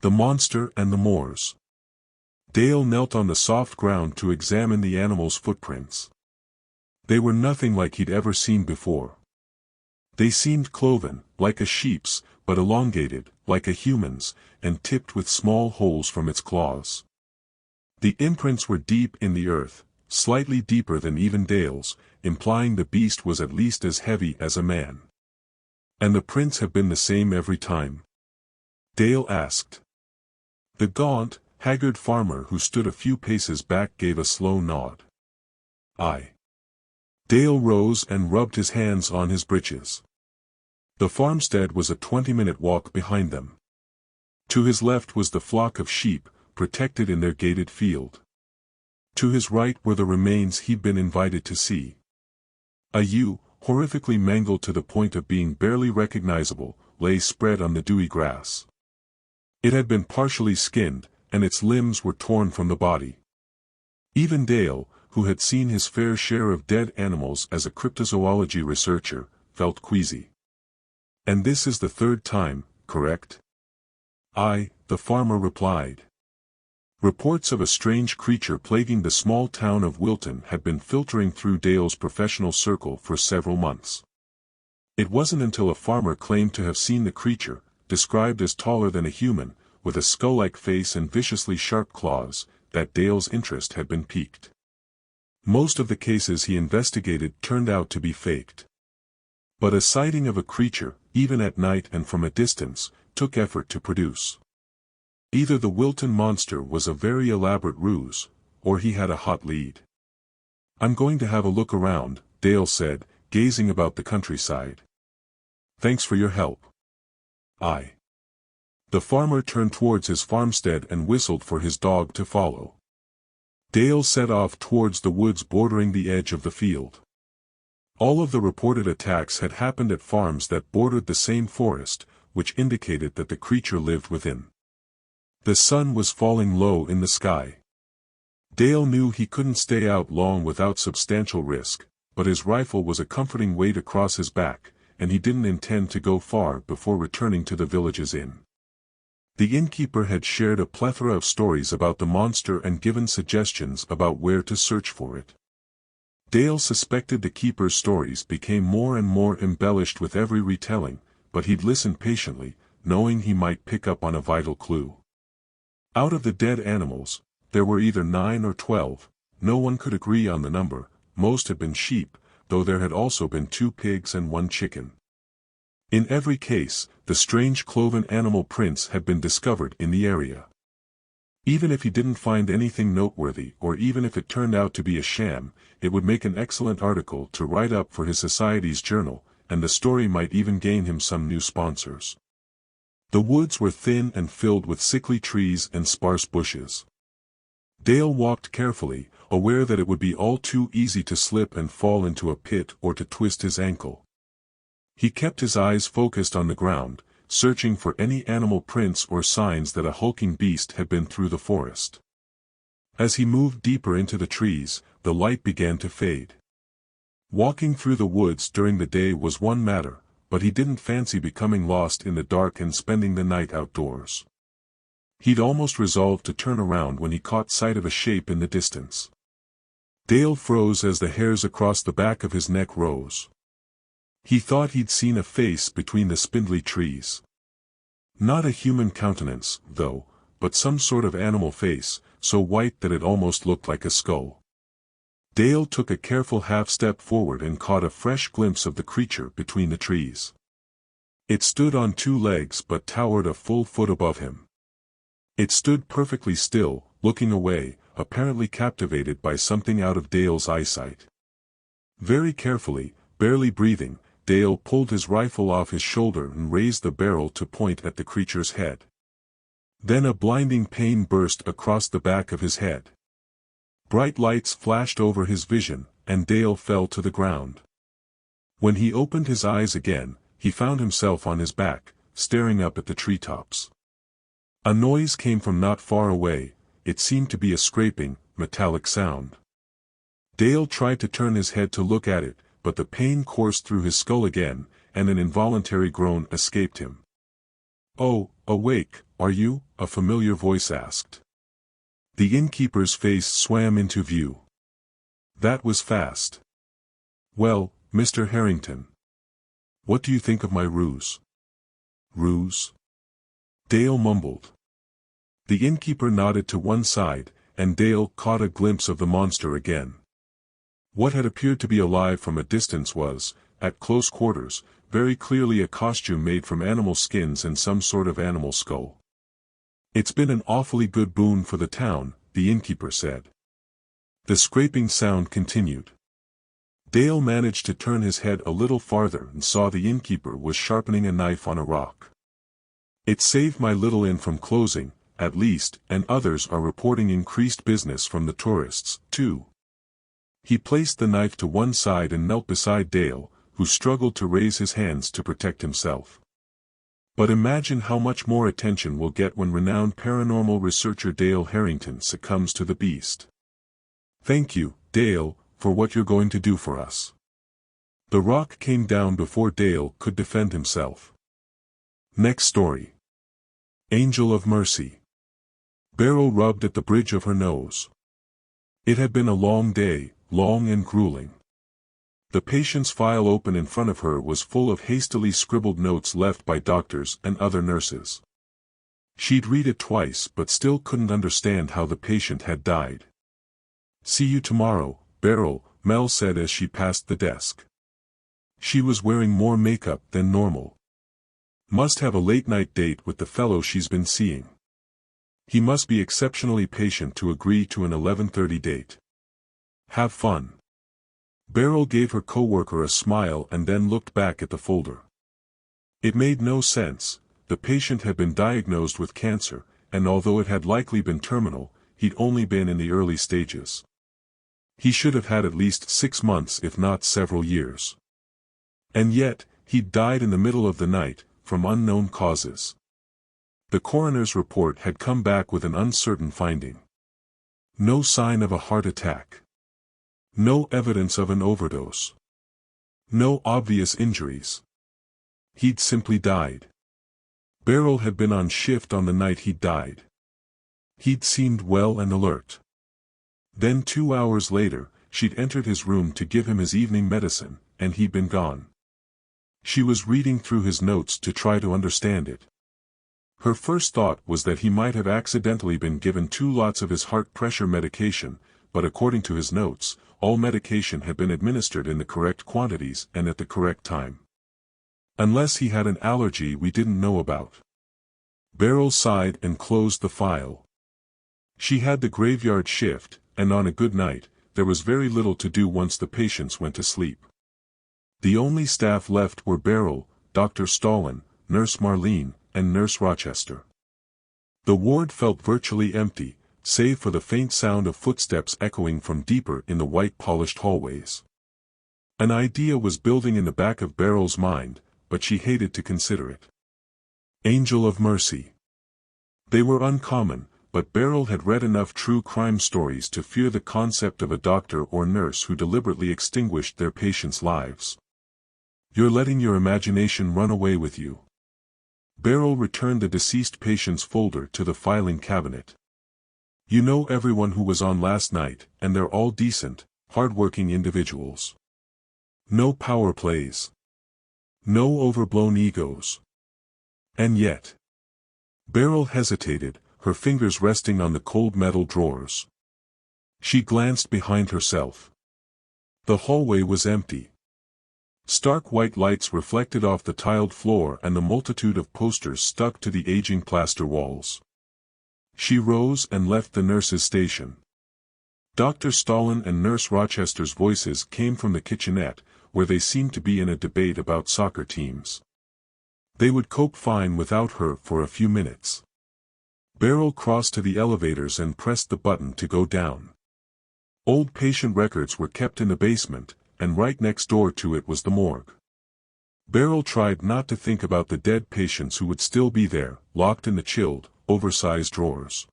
The monster and the moors. Dale knelt on the soft ground to examine the animal's footprints. They were nothing like he'd ever seen before. They seemed cloven, like a sheep's, but elongated, like a human's, and tipped with small holes from its claws. The imprints were deep in the earth, slightly deeper than even Dale's, implying the beast was at least as heavy as a man. And the prints have been the same every time? Dale asked. The gaunt, haggard farmer who stood a few paces back gave a slow nod. Aye. Dale rose and rubbed his hands on his breeches. The farmstead was a 20-minute walk behind them. To his left was the flock of sheep, protected in their gated field. To his right were the remains he'd been invited to see. A ewe, horrifically mangled to the point of being barely recognizable, lay spread on the dewy grass. It had been partially skinned, and its limbs were torn from the body. Even Dale, who had seen his fair share of dead animals as a cryptozoology researcher, felt queasy. And this is the third time, correct? Aye, the farmer replied. Reports of a strange creature plaguing the small town of Wilton had been filtering through Dale's professional circle for several months. It wasn't until a farmer claimed to have seen the creature, described as taller than a human, with a skull-like face and viciously sharp claws, that Dale's interest had been piqued. Most of the cases he investigated turned out to be faked. But a sighting of a creature, even at night and from a distance, took effort to produce. Either the Wilton monster was a very elaborate ruse, or he had a hot lead. I'm going to have a look around, Dale said, gazing about the countryside. Thanks for your help. Aye. The farmer turned towards his farmstead and whistled for his dog to follow. Dale set off towards the woods bordering the edge of the field. All of the reported attacks had happened at farms that bordered the same forest, which indicated that the creature lived within. The sun was falling low in the sky. Dale knew he couldn't stay out long without substantial risk, but his rifle was a comforting weight across his back, and he didn't intend to go far before returning to the village's inn. The innkeeper had shared a plethora of stories about the monster and given suggestions about where to search for it. Dale suspected the keeper's stories became more and more embellished with every retelling, but he'd listen patiently, knowing he might pick up on a vital clue. Out of the dead animals, there were either 9 or 12, no one could agree on the number, most had been sheep, though there had also been 2 pigs and 1 chicken. In every case, the strange cloven animal prints had been discovered in the area. Even if he didn't find anything noteworthy or even if it turned out to be a sham, it would make an excellent article to write up for his society's journal, and the story might even gain him some new sponsors. The woods were thin and filled with sickly trees and sparse bushes. Dale walked carefully, aware that it would be all too easy to slip and fall into a pit or to twist his ankle. He kept his eyes focused on the ground, searching for any animal prints or signs that a hulking beast had been through the forest. As he moved deeper into the trees, the light began to fade. Walking through the woods during the day was one matter, but he didn't fancy becoming lost in the dark and spending the night outdoors. He'd almost resolved to turn around when he caught sight of a shape in the distance. Dale froze as the hairs across the back of his neck rose. He thought he'd seen a face between the spindly trees. Not a human countenance, though, but some sort of animal face, so white that it almost looked like a skull. Dale took a careful half-step forward and caught a fresh glimpse of the creature between the trees. It stood on 2 legs but towered a full foot above him. It stood perfectly still, looking away, apparently captivated by something out of Dale's eyesight. Very carefully, barely breathing, Dale pulled his rifle off his shoulder and raised the barrel to point at the creature's head. Then a blinding pain burst across the back of his head. Bright lights flashed over his vision, and Dale fell to the ground. When he opened his eyes again, he found himself on his back, staring up at the treetops. A noise came from not far away, it seemed to be a scraping, metallic sound. Dale tried to turn his head to look at it, but the pain coursed through his skull again, and an involuntary groan escaped him. "Oh, awake, are you?" a familiar voice asked. The innkeeper's face swam into view. That was fast. "Well, Mr. Harrington. What do you think of my ruse?" "Ruse?" Dale mumbled. The innkeeper nodded to one side, and Dale caught a glimpse of the monster again. What had appeared to be alive from a distance was, at close quarters, very clearly a costume made from animal skins and some sort of animal skull. "It's been an awfully good boon for the town," the innkeeper said. The scraping sound continued. Dale managed to turn his head a little farther and saw the innkeeper was sharpening a knife on a rock. "It saved my little inn from closing, at least, and others are reporting increased business from the tourists, too." He placed the knife to one side and knelt beside Dale, who struggled to raise his hands to protect himself. But imagine how much more attention we'll get when renowned paranormal researcher Dale Harrington succumbs to the beast. "Thank you, Dale, for what you're going to do for us." The rock came down before Dale could defend himself. Next story. Angel of Mercy. Beryl rubbed at the bridge of her nose. It had been a long day, long and grueling. The patient's file open in front of her was full of hastily scribbled notes left by doctors and other nurses. She'd read it twice but still couldn't understand how the patient had died. "See you tomorrow, Beryl," Mel said as she passed the desk. She was wearing more makeup than normal. Must have a late-night date with the fellow she's been seeing. He must be exceptionally patient to agree to an 11:30 date. Have fun. Beryl gave her coworker a smile and then looked back at the folder. It made no sense. The patient had been diagnosed with cancer, and although it had likely been terminal, he'd only been in the early stages. He should have had at least 6 months if not several years. And yet, he'd died in the middle of the night, from unknown causes. The coroner's report had come back with an uncertain finding. No sign of a heart attack. No evidence of an overdose. No obvious injuries. He'd simply died. Beryl had been on shift on the night he died. He'd seemed well and alert. Then 2 hours later, she'd entered his room to give him his evening medicine, and he'd been gone. She was reading through his notes to try to understand it. Her first thought was that he might have accidentally been given 2 lots of his heart pressure medication, but according to his notes, all medication had been administered in the correct quantities and at the correct time. Unless he had an allergy we didn't know about. Beryl sighed and closed the file. She had the graveyard shift, and on a good night, there was very little to do once the patients went to sleep. The only staff left were Beryl, Dr. Stalin, Nurse Marlene, and Nurse Rochester. The ward felt virtually empty, save for the faint sound of footsteps echoing from deeper in the white-polished hallways. An idea was building in the back of Beryl's mind, but she hated to consider it. Angel of Mercy. They were uncommon, but Beryl had read enough true crime stories to fear the concept of a doctor or nurse who deliberately extinguished their patients' lives. "You're letting your imagination run away with you." Beryl returned the deceased patient's folder to the filing cabinet. "You know everyone who was on last night, and they're all decent, hard-working individuals. No power plays. No overblown egos. And yet." Beryl hesitated, her fingers resting on the cold metal drawers. She glanced behind herself. The hallway was empty. Stark white lights reflected off the tiled floor and the multitude of posters stuck to the aging plaster walls. She rose and left the nurse's station. Dr. Stalin and Nurse Rochester's voices came from the kitchenette, where they seemed to be in a debate about soccer teams. They would cope fine without her for a few minutes. Beryl crossed to the elevators and pressed the button to go down. Old patient records were kept in the basement, and right next door to it was the morgue. Beryl tried not to think about the dead patients who would still be there, locked in the chilled, oversized drawers.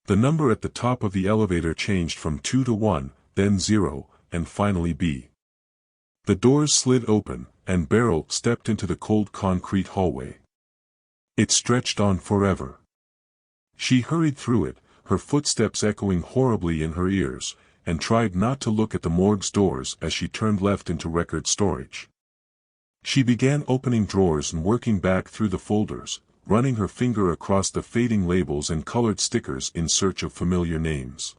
The number at the top of the elevator changed from 2 to 1, then 0, and finally B. The doors slid open, and Beryl stepped into the cold concrete hallway. It stretched on forever. She hurried through it, her footsteps echoing horribly in her ears, and tried not to look at the morgue's doors as she turned left into record storage. She began opening drawers and working back through the folders, running her finger across the fading labels and colored stickers in search of familiar names.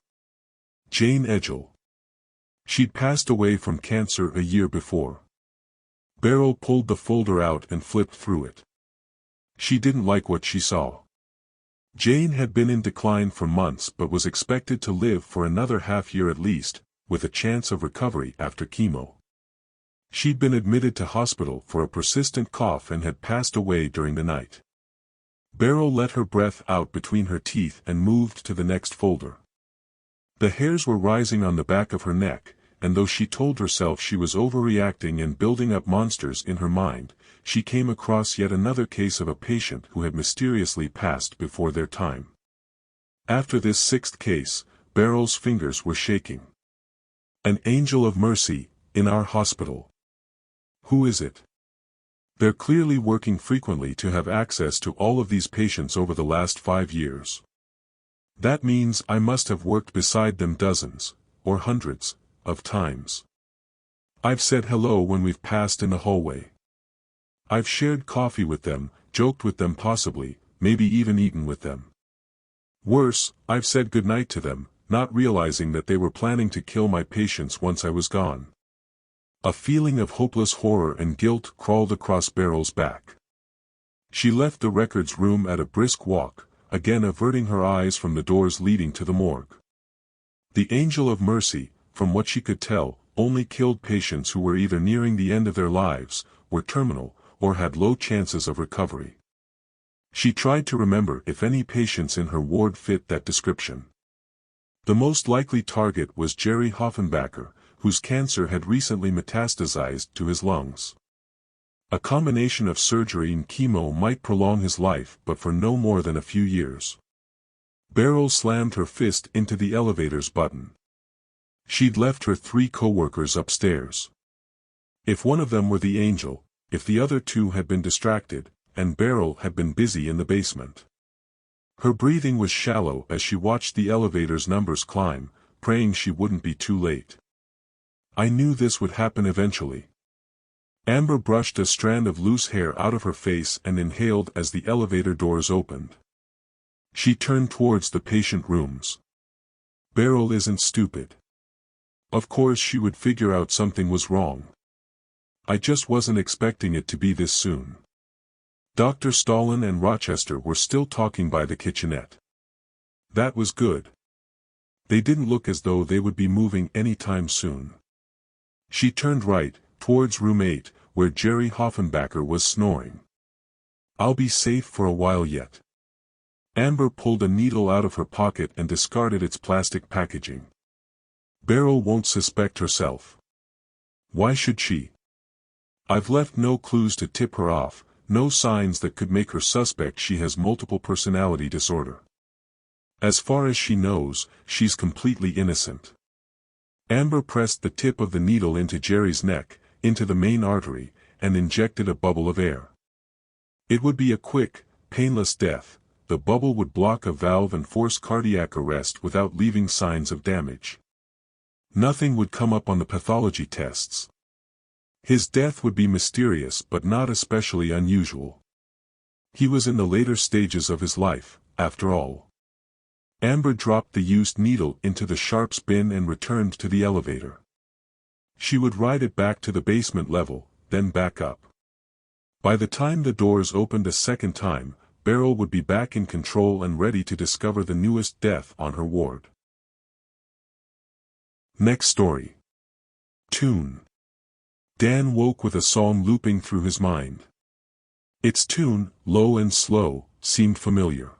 Jane Edgell. She'd passed away from cancer a year before. Beryl pulled the folder out and flipped through it. She didn't like what she saw. Jane had been in decline for months but was expected to live for another half-year at least, with a chance of recovery after chemo. She'd been admitted to hospital for a persistent cough and had passed away during the night. Beryl let her breath out between her teeth and moved to the next folder. The hairs were rising on the back of her neck, and though she told herself she was overreacting and building up monsters in her mind, she came across yet another case of a patient who had mysteriously passed before their time. After this sixth case, Beryl's fingers were shaking. An angel of mercy, in our hospital. Who is it? They're clearly working frequently to have access to all of these patients over the last 5 years. That means I must have worked beside them dozens, or hundreds, of times. I've said hello when we've passed in the hallway. I've shared coffee with them, joked with them possibly, maybe even eaten with them. Worse, I've said goodnight to them, not realizing that they were planning to kill my patients once I was gone. A feeling of hopeless horror and guilt crawled across Beryl's back. She left the records room at a brisk walk, again averting her eyes from the doors leading to the morgue. The angel of mercy, from what she could tell, only killed patients who were either nearing the end of their lives, were terminal, or had low chances of recovery. She tried to remember if any patients in her ward fit that description. The most likely target was Jerry Hoffenbacher, whose cancer had recently metastasized to his lungs. A combination of surgery and chemo might prolong his life but for no more than a few years. Beryl slammed her fist into the elevator's button. She'd left her 3 co-workers upstairs. If one of them were the angel, if the other 2 had been distracted, and Beryl had been busy in the basement. Her breathing was shallow as she watched the elevator's numbers climb, praying she wouldn't be too late. I knew this would happen eventually. Amber brushed a strand of loose hair out of her face and inhaled as the elevator doors opened. She turned towards the patient rooms. Beryl isn't stupid. Of course she would figure out something was wrong. I just wasn't expecting it to be this soon. Dr. Stalin and Rochester were still talking by the kitchenette. That was good. They didn't look as though they would be moving any time soon. She turned right, towards room 8, where Jerry Hoffenbacher was snoring. I'll be safe for a while yet. Amber pulled a needle out of her pocket and discarded its plastic packaging. Beryl won't suspect herself. Why should she? I've left no clues to tip her off, no signs that could make her suspect she has multiple personality disorder. As far as she knows, she's completely innocent. Amber pressed the tip of the needle into Jerry's neck, into the main artery, and injected a bubble of air. It would be a quick, painless death. The bubble would block a valve and force cardiac arrest without leaving signs of damage. Nothing would come up on the pathology tests. His death would be mysterious but not especially unusual. He was in the later stages of his life, after all. Amber dropped the used needle into the sharps bin and returned to the elevator. She would ride it back to the basement level, then back up. By the time the doors opened a second time, Beryl would be back in control and ready to discover the newest death on her ward. Next story. Tune. Dan woke with a song looping through his mind. Its tune, low and slow, seemed familiar.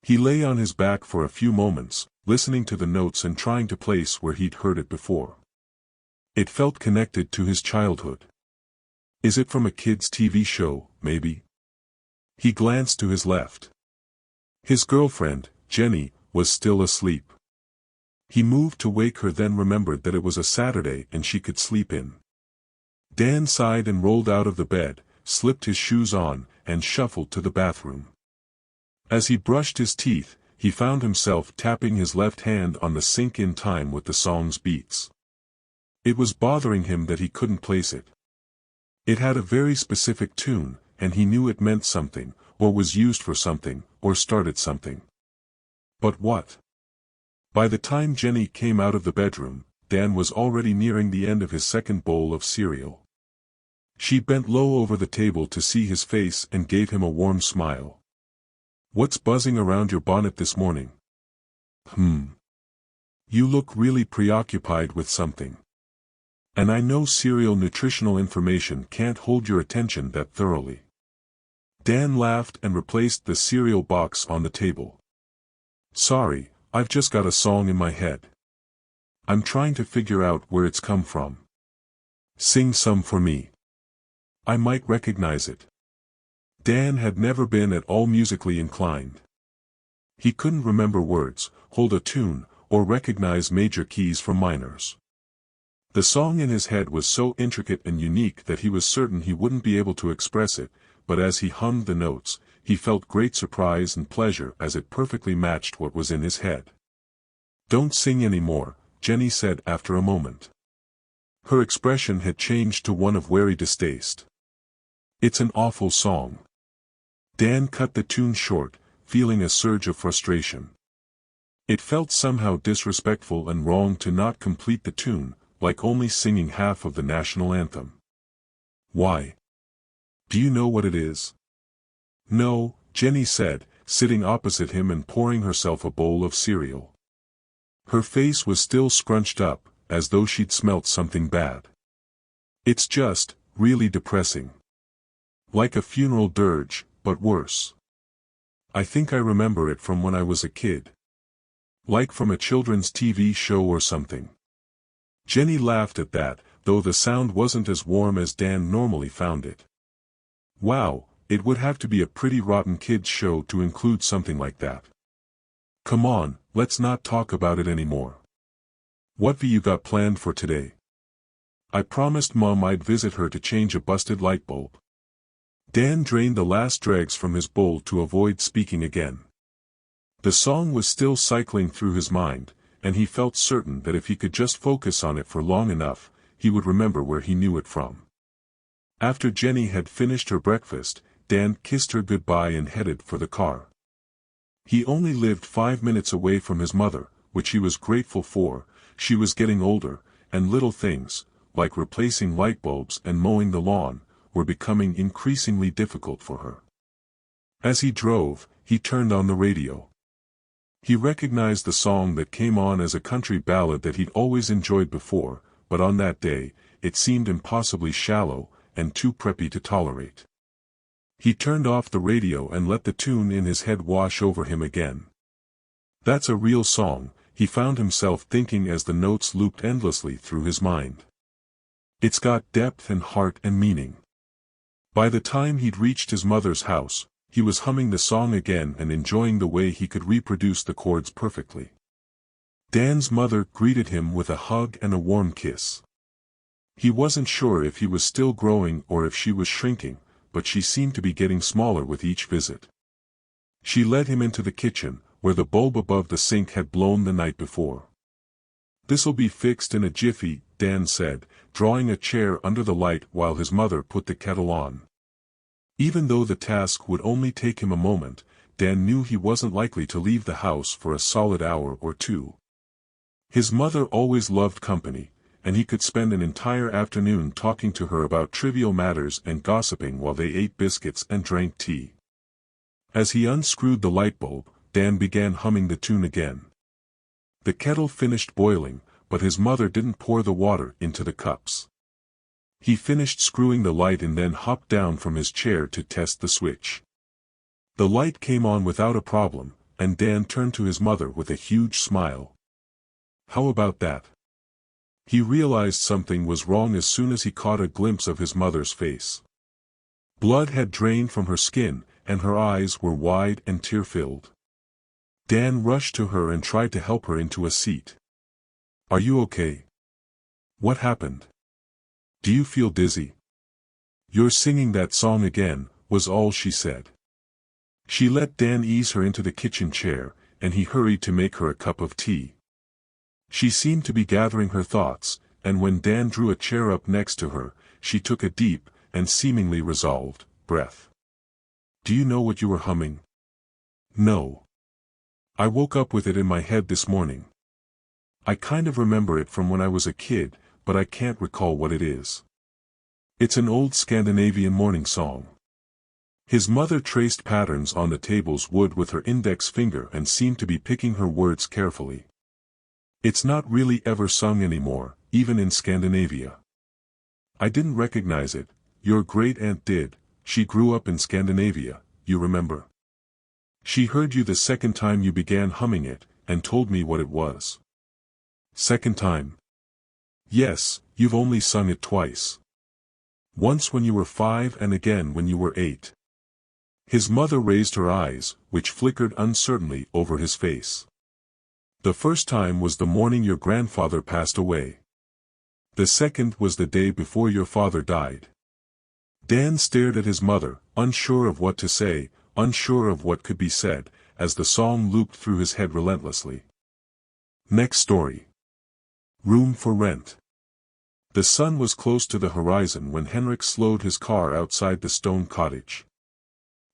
He lay on his back for a few moments, listening to the notes and trying to place where he'd heard it before. It felt connected to his childhood. Is it from a kid's TV show, maybe? He glanced to his left. His girlfriend, Jenny, was still asleep. He moved to wake her, then remembered that it was a Saturday and she could sleep in. Dan sighed and rolled out of the bed, slipped his shoes on, and shuffled to the bathroom. As he brushed his teeth, he found himself tapping his left hand on the sink in time with the song's beats. It was bothering him that he couldn't place it. It had a very specific tune, and he knew it meant something, or was used for something, or started something. But what? By the time Jenny came out of the bedroom, Dan was already nearing the end of his second bowl of cereal. She bent low over the table to see his face and gave him a warm smile. "What's buzzing around your bonnet this morning?" You look really preoccupied with something. And I know cereal nutritional information can't hold your attention that thoroughly." Dan laughed and replaced the cereal box on the table. "Sorry, I've just got a song in my head. I'm trying to figure out where it's come from. Sing some for me. I might recognize it." Dan had never been at all musically inclined. He couldn't remember words, hold a tune, or recognize major keys from minors. The song in his head was so intricate and unique that he was certain he wouldn't be able to express it, but as he hummed the notes, he felt great surprise and pleasure as it perfectly matched what was in his head. "Don't sing anymore," Jenny said after a moment. Her expression had changed to one of wary distaste. "It's an awful song." Dan cut the tune short, feeling a surge of frustration. It felt somehow disrespectful and wrong to not complete the tune, like only singing half of the national anthem. "Why? Do you know what it is?" "No," Jenny said, sitting opposite him and pouring herself a bowl of cereal. Her face was still scrunched up, as though she'd smelt something bad. "It's just, really depressing. Like a funeral dirge, but worse. I think I remember it from when I was a kid. Like from a children's TV show or something." Jenny laughed at that, though the sound wasn't as warm as Dan normally found it. "Wow, it would have to be a pretty rotten kids show to include something like that. Come on, let's not talk about it anymore. What've you got planned for today?" "I promised Mom I'd visit her to change a busted light bulb." Dan drained the last dregs from his bowl to avoid speaking again. The song was still cycling through his mind, and he felt certain that if he could just focus on it for long enough, he would remember where he knew it from. After Jenny had finished her breakfast, Dan kissed her goodbye and headed for the car. He only lived 5 minutes away from his mother, which he was grateful for. She was getting older, and little things, like replacing light bulbs and mowing the lawn, were becoming increasingly difficult for her. As he drove, he turned on the radio. He recognized the song that came on as a country ballad that he'd always enjoyed before, but on that day, it seemed impossibly shallow, and too preppy to tolerate. He turned off the radio and let the tune in his head wash over him again. "That's a real song," he found himself thinking as the notes looped endlessly through his mind. "It's got depth and heart and meaning." By the time he'd reached his mother's house, he was humming the song again and enjoying the way he could reproduce the chords perfectly. Dan's mother greeted him with a hug and a warm kiss. He wasn't sure if he was still growing or if she was shrinking, but she seemed to be getting smaller with each visit. She led him into the kitchen, where the bulb above the sink had blown the night before. "This'll be fixed in a jiffy," Dan said, drawing a chair under the light while his mother put the kettle on. Even though the task would only take him a moment, Dan knew he wasn't likely to leave the house for a solid hour or two. His mother always loved company, and he could spend an entire afternoon talking to her about trivial matters and gossiping while they ate biscuits and drank tea. As he unscrewed the light bulb, Dan began humming the tune again. The kettle finished boiling, but his mother didn't pour the water into the cups. He finished screwing the light and then hopped down from his chair to test the switch. The light came on without a problem, and Dan turned to his mother with a huge smile. "How about that?" He realized something was wrong as soon as he caught a glimpse of his mother's face. Blood had drained from her skin, and her eyes were wide and tear-filled. Dan rushed to her and tried to help her into a seat. "Are you okay? What happened? Do you feel dizzy?" "You're singing that song again," was all she said. She let Dan ease her into the kitchen chair, and he hurried to make her a cup of tea. She seemed to be gathering her thoughts, and when Dan drew a chair up next to her, she took a deep, and seemingly resolved, breath. "Do you know what you were humming?" "No. I woke up with it in my head this morning. I kind of remember it from when I was a kid, but I can't recall what it is." "It's an old Scandinavian morning song." His mother traced patterns on the table's wood with her index finger and seemed to be picking her words carefully. "It's not really ever sung anymore, even in Scandinavia. I didn't recognize it, your great-aunt did, she grew up in Scandinavia, you remember. She heard you the second time you began humming it, and told me what it was." "Second time?" "Yes, you've only sung it twice. Once when you were 5 and again when you were 8. His mother raised her eyes, which flickered uncertainly over his face. "The first time was the morning your grandfather passed away. The second was the day before your father died." Dan stared at his mother, unsure of what to say, unsure of what could be said, as the song looped through his head relentlessly. Next story. Room for rent. The sun was close to the horizon when Henrik slowed his car outside the stone cottage.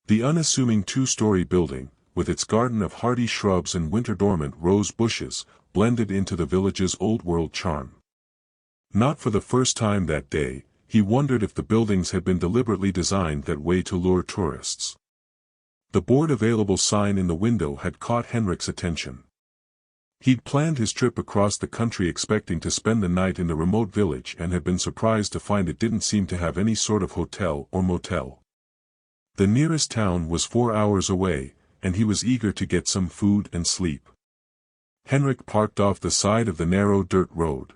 The unassuming two-story building, with its garden of hardy shrubs and winter-dormant rose bushes, blended into the village's old-world charm. Not for the first time that day, he wondered if the buildings had been deliberately designed that way to lure tourists. The board available sign in the window had caught Henrik's attention. He'd planned his trip across the country expecting to spend the night in the remote village and had been surprised to find it didn't seem to have any sort of hotel or motel. The nearest town was 4 hours away, and he was eager to get some food and sleep. Henrik parked off the side of the narrow dirt road.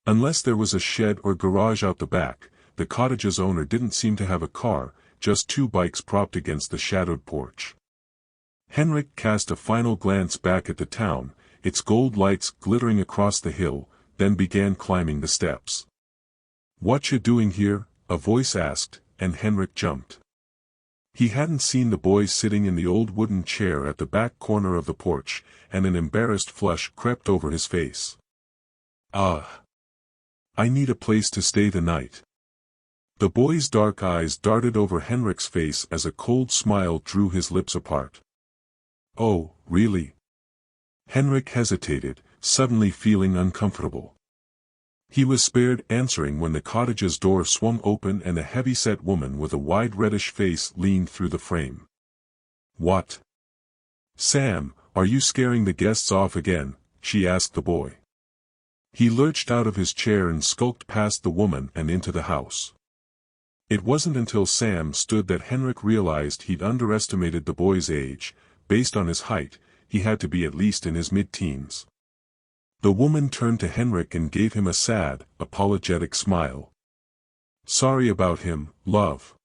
Unless there was a shed or garage out the back, the cottage's owner didn't seem to have a car, just 2 bikes propped against the shadowed porch. Henrik cast a final glance back at the town, its gold lights glittering across the hill, then began climbing the steps. "What you doing here?" a voice asked, and Henrik jumped. He hadn't seen the boy sitting in the old wooden chair at the back corner of the porch, and an embarrassed flush crept over his face. I need a place to stay the night." The boy's dark eyes darted over Henrik's face as a cold smile drew his lips apart. "Oh, really?" Henrik hesitated, suddenly feeling uncomfortable. He was spared answering when the cottage's door swung open and a heavy-set woman with a wide reddish face leaned through the frame. "What? Sam, are you scaring the guests off again?" she asked the boy. He lurched out of his chair and skulked past the woman and into the house. It wasn't until Sam stood that Henrik realized he'd underestimated the boy's age. Based on his height, he had to be at least in his mid-teens. The woman turned to Henrik and gave him a sad, apologetic smile. "Sorry about him, love.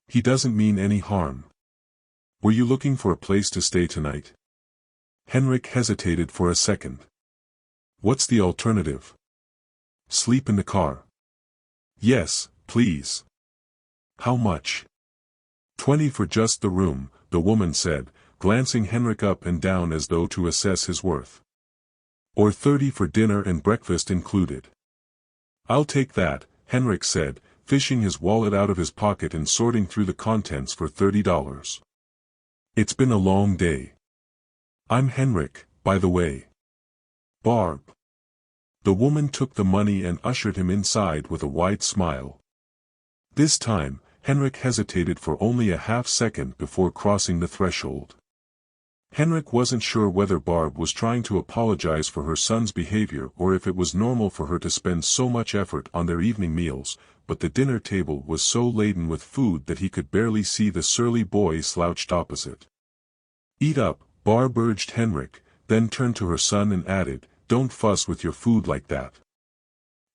He doesn't mean any harm. Were you looking for a place to stay tonight?" Henrik hesitated for a second. "What's the alternative? Sleep in the car?" "Yes, please." "How much?" "20 for just the room," the woman said, glancing Henrik up and down as though to assess his worth. "Or 30 for dinner and breakfast included." "I'll take that," Henrik said, fishing his wallet out of his pocket and sorting through the contents for $30. "It's been a long day. I'm Henrik, by the way." "Barb." The woman took the money and ushered him inside with a wide smile. This time, Henrik hesitated for only a half-second before crossing the threshold. Henrik wasn't sure whether Barb was trying to apologize for her son's behavior or if it was normal for her to spend so much effort on their evening meals, but the dinner table was so laden with food that he could barely see the surly boy slouched opposite. "Eat up," Barb urged Henrik, then turned to her son and added, "Don't fuss with your food like that.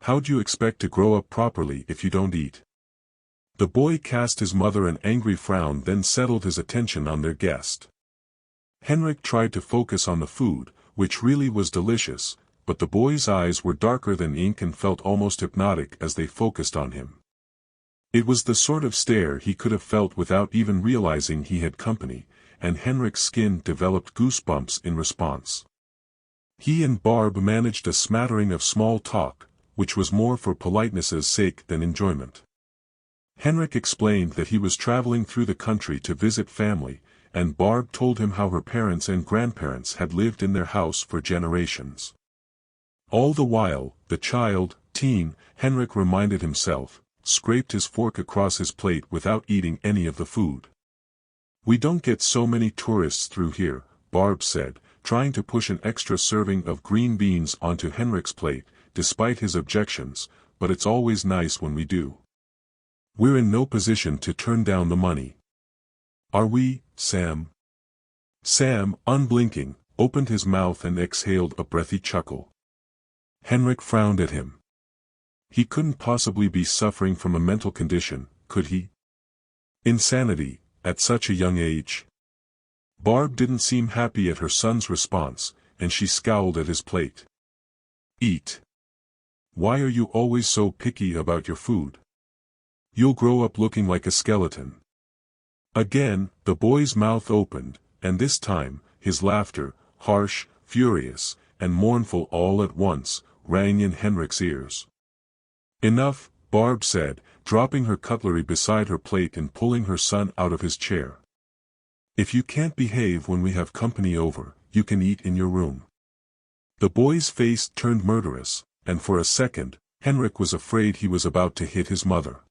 How'd you expect to grow up properly if you don't eat?" The boy cast his mother an angry frown, then settled his attention on their guest. Henrik tried to focus on the food, which really was delicious, but the boy's eyes were darker than ink and felt almost hypnotic as they focused on him. It was the sort of stare he could have felt without even realizing he had company, and Henrik's skin developed goosebumps in response. He and Barb managed a smattering of small talk, which was more for politeness' sake than enjoyment. Henrik explained that he was traveling through the country to visit family, and Barb told him how her parents and grandparents had lived in their house for generations. All the while, the child, Henrik reminded himself, scraped his fork across his plate without eating any of the food. "We don't get so many tourists through here," Barb said, trying to push an extra serving of green beans onto Henrik's plate, despite his objections, "but it's always nice when we do. We're in no position to turn down the money. Are we, Sam?" Sam, unblinking, opened his mouth and exhaled a breathy chuckle. Henrik frowned at him. He couldn't possibly be suffering from a mental condition, could he? Insanity, at such a young age? Barb didn't seem happy at her son's response, and she scowled at his plate. "Eat. Why are you always so picky about your food? You'll grow up looking like a skeleton." Again, the boy's mouth opened, and this time, his laughter, harsh, furious, and mournful all at once, rang in Henrik's ears. "Enough," Barb said, dropping her cutlery beside her plate and pulling her son out of his chair. "If you can't behave when we have company over, you can eat in your room." The boy's face turned murderous, and for a second, Henrik was afraid he was about to hit his mother.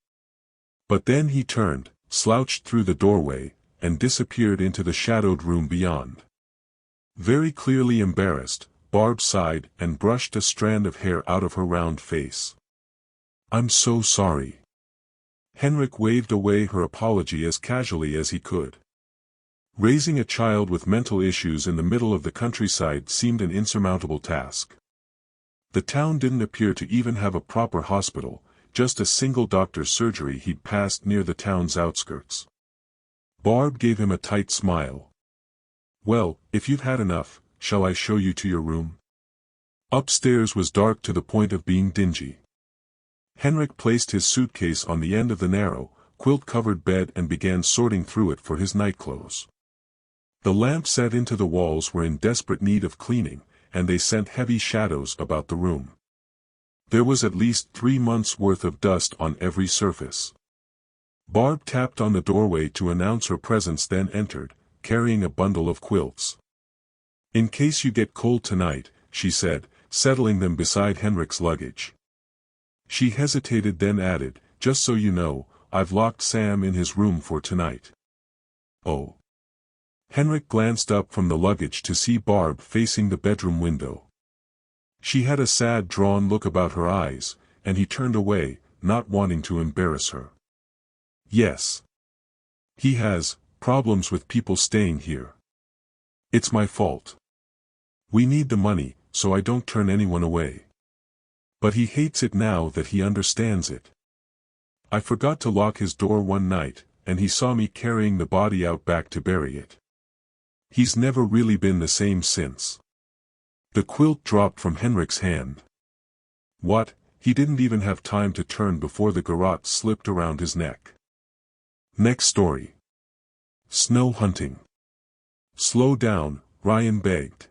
But then he turned, slouched through the doorway, and disappeared into the shadowed room beyond. Very clearly embarrassed, Barb sighed and brushed a strand of hair out of her round face. "I'm so sorry." Henrik waved away her apology as casually as he could. Raising a child with mental issues in the middle of the countryside seemed an insurmountable task. The town didn't appear to even have a proper hospital, just a single doctor's surgery he'd passed near the town's outskirts. Barb gave him a tight smile. "Well, if you've had enough, shall I show you to your room?" Upstairs was dark to the point of being dingy. Henrik placed his suitcase on the end of the narrow, quilt-covered bed and began sorting through it for his nightclothes. The lamps set into the walls were in desperate need of cleaning, and they sent heavy shadows about the room. There was at least 3 months' worth of dust on every surface. Barb tapped on the doorway to announce her presence, then entered, carrying a bundle of quilts. "In case you get cold tonight," she said, settling them beside Henrik's luggage. She hesitated, then added, "Just so you know, I've locked Sam in his room for tonight." "Oh." Henrik glanced up from the luggage to see Barb facing the bedroom window. She had a sad, drawn look about her eyes, and he turned away, not wanting to embarrass her. "Yes. He has problems with people staying here. It's my fault. We need the money, so I don't turn anyone away. But he hates it now that he understands it. I forgot to lock his door one night, and he saw me carrying the body out back to bury it. He's never really been the same since." The quilt dropped from Henrik's hand. What? He didn't even have time to turn before the garrote slipped around his neck. Next story. Snow hunting. "Slow down," Ryan begged.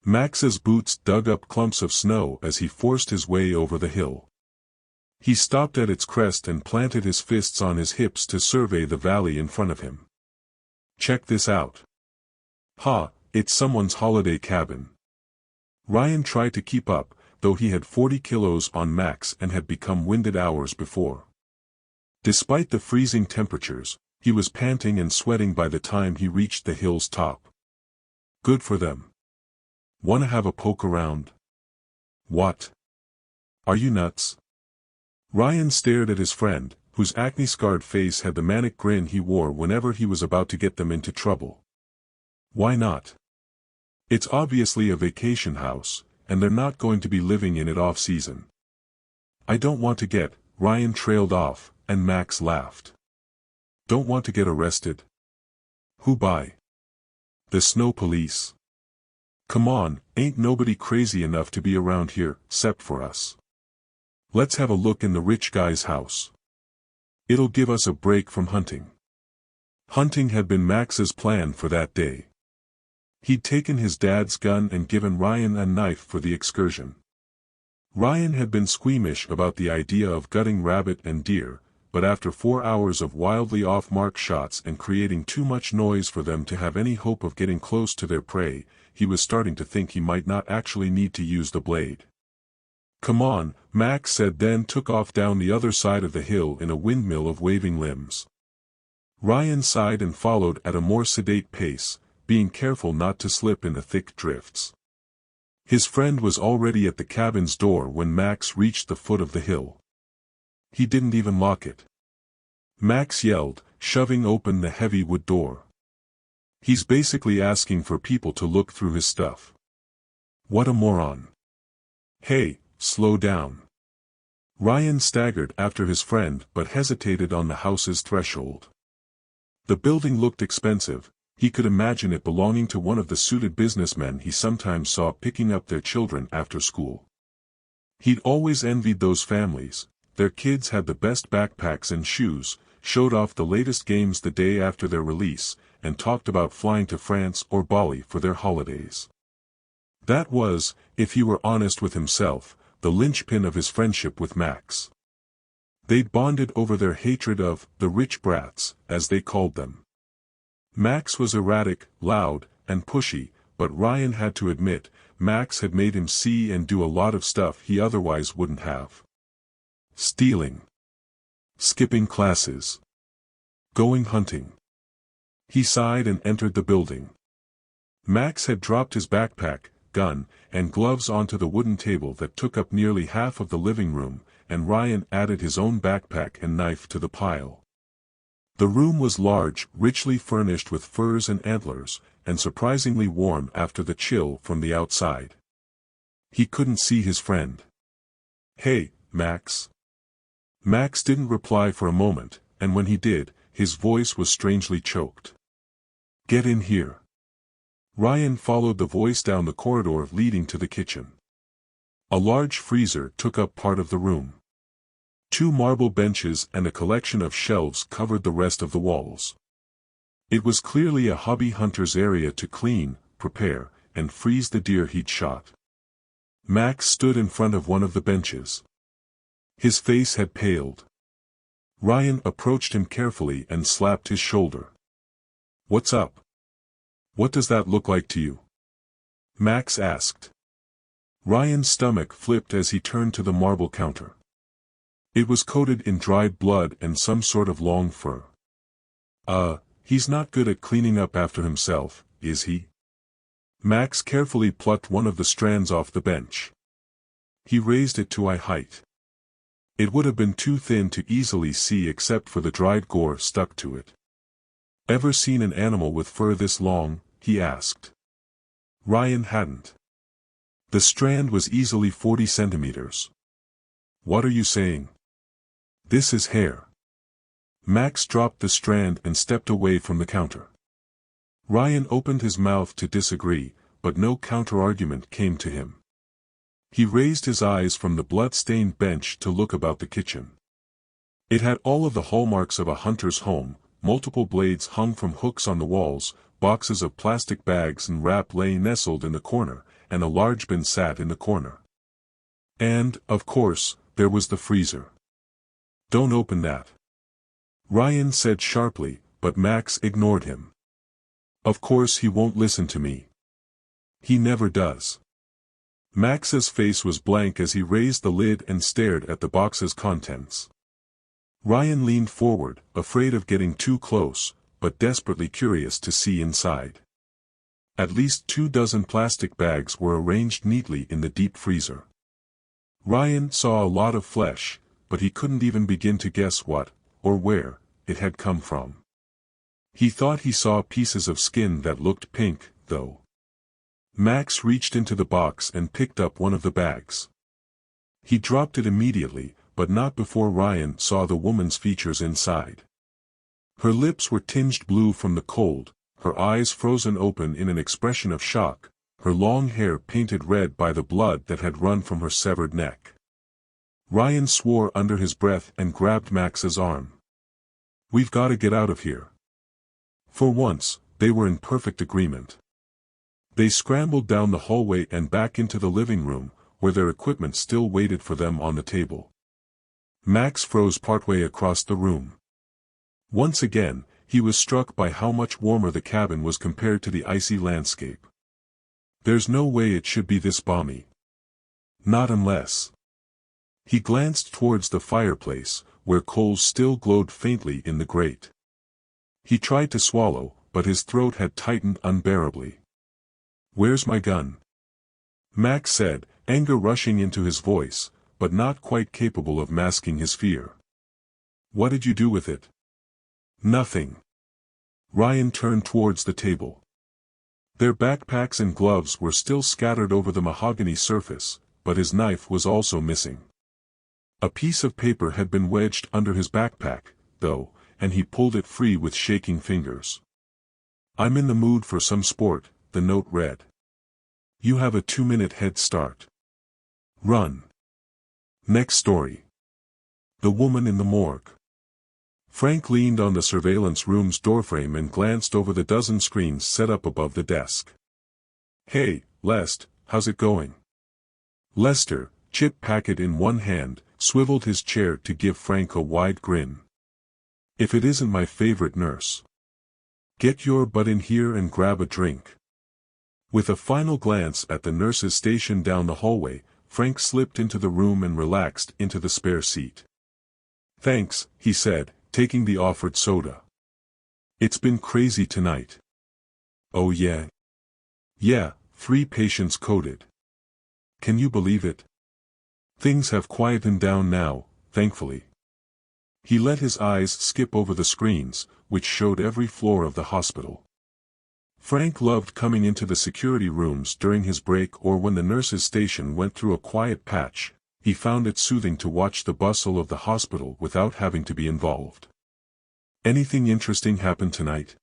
Max's boots dug up clumps of snow as he forced his way over the hill. He stopped at its crest and planted his fists on his hips to survey the valley in front of him. "Check this out." "Ha, it's someone's holiday cabin." Ryan tried to keep up, though he had 40 kilos on Max and had become winded hours before. Despite the freezing temperatures, he was panting and sweating by the time he reached the hill's top. Good for them. "Wanna have a poke around?" "What? Are you nuts?" Ryan stared at his friend, whose acne-scarred face had the manic grin he wore whenever he was about to get them into trouble. "Why not? It's obviously a vacation house, and they're not going to be living in it off-season." "I don't want to get," Ryan trailed off, and Max laughed. "Don't want to get arrested?" "Who by?" "The snow police. Come on, ain't nobody crazy enough to be around here, 'cept for us. Let's have a look in the rich guy's house." It'll give us a break from hunting. Hunting had been Max's plan for that day. He'd taken his dad's gun and given Ryan a knife for the excursion. Ryan had been squeamish about the idea of gutting rabbit and deer, but after 4 hours of wildly off-mark shots and creating too much noise for them to have any hope of getting close to their prey, he was starting to think he might not actually need to use the blade. "Come on," Max said, then took off down the other side of the hill in a windmill of waving limbs. Ryan sighed and followed at a more sedate pace, being careful not to slip in the thick drifts. His friend was already at the cabin's door when Max reached the foot of the hill. He didn't even lock it. Max yelled, shoving open the heavy wood door. "He's basically asking for people to look through his stuff. What a moron. Hey, slow down." Ryan staggered after his friend but hesitated on the house's threshold. The building looked expensive. He could imagine it belonging to one of the suited businessmen he sometimes saw picking up their children after school. He'd always envied those families. Their kids had the best backpacks and shoes, showed off the latest games the day after their release, and talked about flying to France or Bali for their holidays. That was, if he were honest with himself, the linchpin of his friendship with Max. They'd bonded over their hatred of the rich brats, as they called them. Max was erratic, loud, and pushy, but Ryan had to admit, Max had made him see and do a lot of stuff he otherwise wouldn't have. Stealing. Skipping classes. Going hunting. He sighed and entered the building. Max had dropped his backpack, gun, and gloves onto the wooden table that took up nearly half of the living room, and Ryan added his own backpack and knife to the pile. The room was large, richly furnished with furs and antlers, and surprisingly warm after the chill from the outside. He couldn't see his friend. "Hey, Max." Max didn't reply for a moment, and when he did, his voice was strangely choked. "Get in here." Ryan followed the voice down the corridor leading to the kitchen. A large freezer took up part of the room. 2 marble benches and a collection of shelves covered the rest of the walls. It was clearly a hobby hunter's area to clean, prepare, and freeze the deer he'd shot. Max stood in front of one of the benches. His face had paled. Ryan approached him carefully and slapped his shoulder. "What's up? What does that look like to you?" Max asked. Ryan's stomach flipped as he turned to the marble counter. It was coated in dried blood and some sort of long fur. He's not good at cleaning up after himself, is he?" Max carefully plucked one of the strands off the bench. He raised it to eye height. It would have been too thin to easily see except for the dried gore stuck to it. "Ever seen an animal with fur this long?" he asked. Ryan hadn't. The strand was easily 40 centimeters. "What are you saying? This is hair." Max dropped the strand and stepped away from the counter. Ryan opened his mouth to disagree, but no counter-argument came to him. He raised his eyes from the blood-stained bench to look about the kitchen. It had all of the hallmarks of a hunter's home: multiple blades hung from hooks on the walls, boxes of plastic bags and wrap lay nestled in the corner, and a large bin sat in the corner. And, of course, there was the freezer. "Don't open that," Ryan said sharply, but Max ignored him. "Of course he won't listen to me. He never does." Max's face was blank as he raised the lid and stared at the box's contents. Ryan leaned forward, afraid of getting too close, but desperately curious to see inside. At least 24 plastic bags were arranged neatly in the deep freezer. Ryan saw a lot of flesh, but he couldn't even begin to guess what, or where, it had come from. He thought he saw pieces of skin that looked pink, though. Max reached into the box and picked up one of the bags. He dropped it immediately, but not before Ryan saw the woman's features inside. Her lips were tinged blue from the cold, her eyes frozen open in an expression of shock, her long hair painted red by the blood that had run from her severed neck. Ryan swore under his breath and grabbed Max's arm. We've got to get out of here. For once, they were in perfect agreement. They scrambled down the hallway and back into the living room, where their equipment still waited for them on the table. Max froze partway across the room. Once again, he was struck by how much warmer the cabin was compared to the icy landscape. There's no way it should be this balmy. Not unless. He glanced towards the fireplace, where coals still glowed faintly in the grate. He tried to swallow, but his throat had tightened unbearably. "Where's my gun?" Max said, anger rushing into his voice, but not quite capable of masking his fear. "What did you do with it?" "Nothing." Ryan turned towards the table. Their backpacks and gloves were still scattered over the mahogany surface, but his knife was also missing. A piece of paper had been wedged under his backpack, though, and he pulled it free with shaking fingers. "I'm in the mood for some sport," the note read. "You have a 2-minute head start. Run." Next story. The woman in the morgue. Frank leaned on the surveillance room's doorframe and glanced over the dozen screens set up above the desk. "Hey, Lest, how's it going?" Lester, chip packet in one hand, swiveled his chair to give Frank a wide grin. "If it isn't my favorite nurse. Get your butt in here and grab a drink." With a final glance at the nurse's station down the hallway, Frank slipped into the room and relaxed into the spare seat. "Thanks," he said, taking the offered soda. "It's been crazy tonight." "Oh yeah?" "Yeah, 3 patients coded. Can you believe it? Things have quietened down now, thankfully." He let his eyes skip over the screens, which showed every floor of the hospital. Frank loved coming into the security rooms during his break or when the nurse's station went through a quiet patch. He found it soothing to watch the bustle of the hospital without having to be involved. "Anything interesting happen tonight?"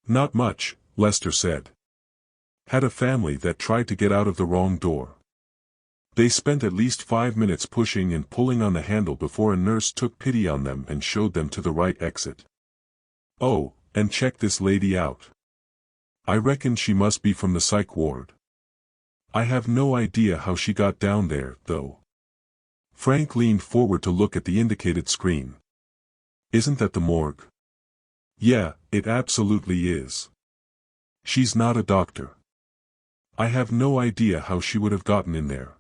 "Not much," Lester said. "Had a family that tried to get out of the wrong door. They spent at least 5 minutes pushing and pulling on the handle before a nurse took pity on them and showed them to the right exit. Oh, and check this lady out. I reckon she must be from the psych ward. I have no idea how she got down there, though." Frank leaned forward to look at the indicated screen. "Isn't that the morgue?" "Yeah, it absolutely is. She's not a doctor. I have no idea how she would have gotten in there."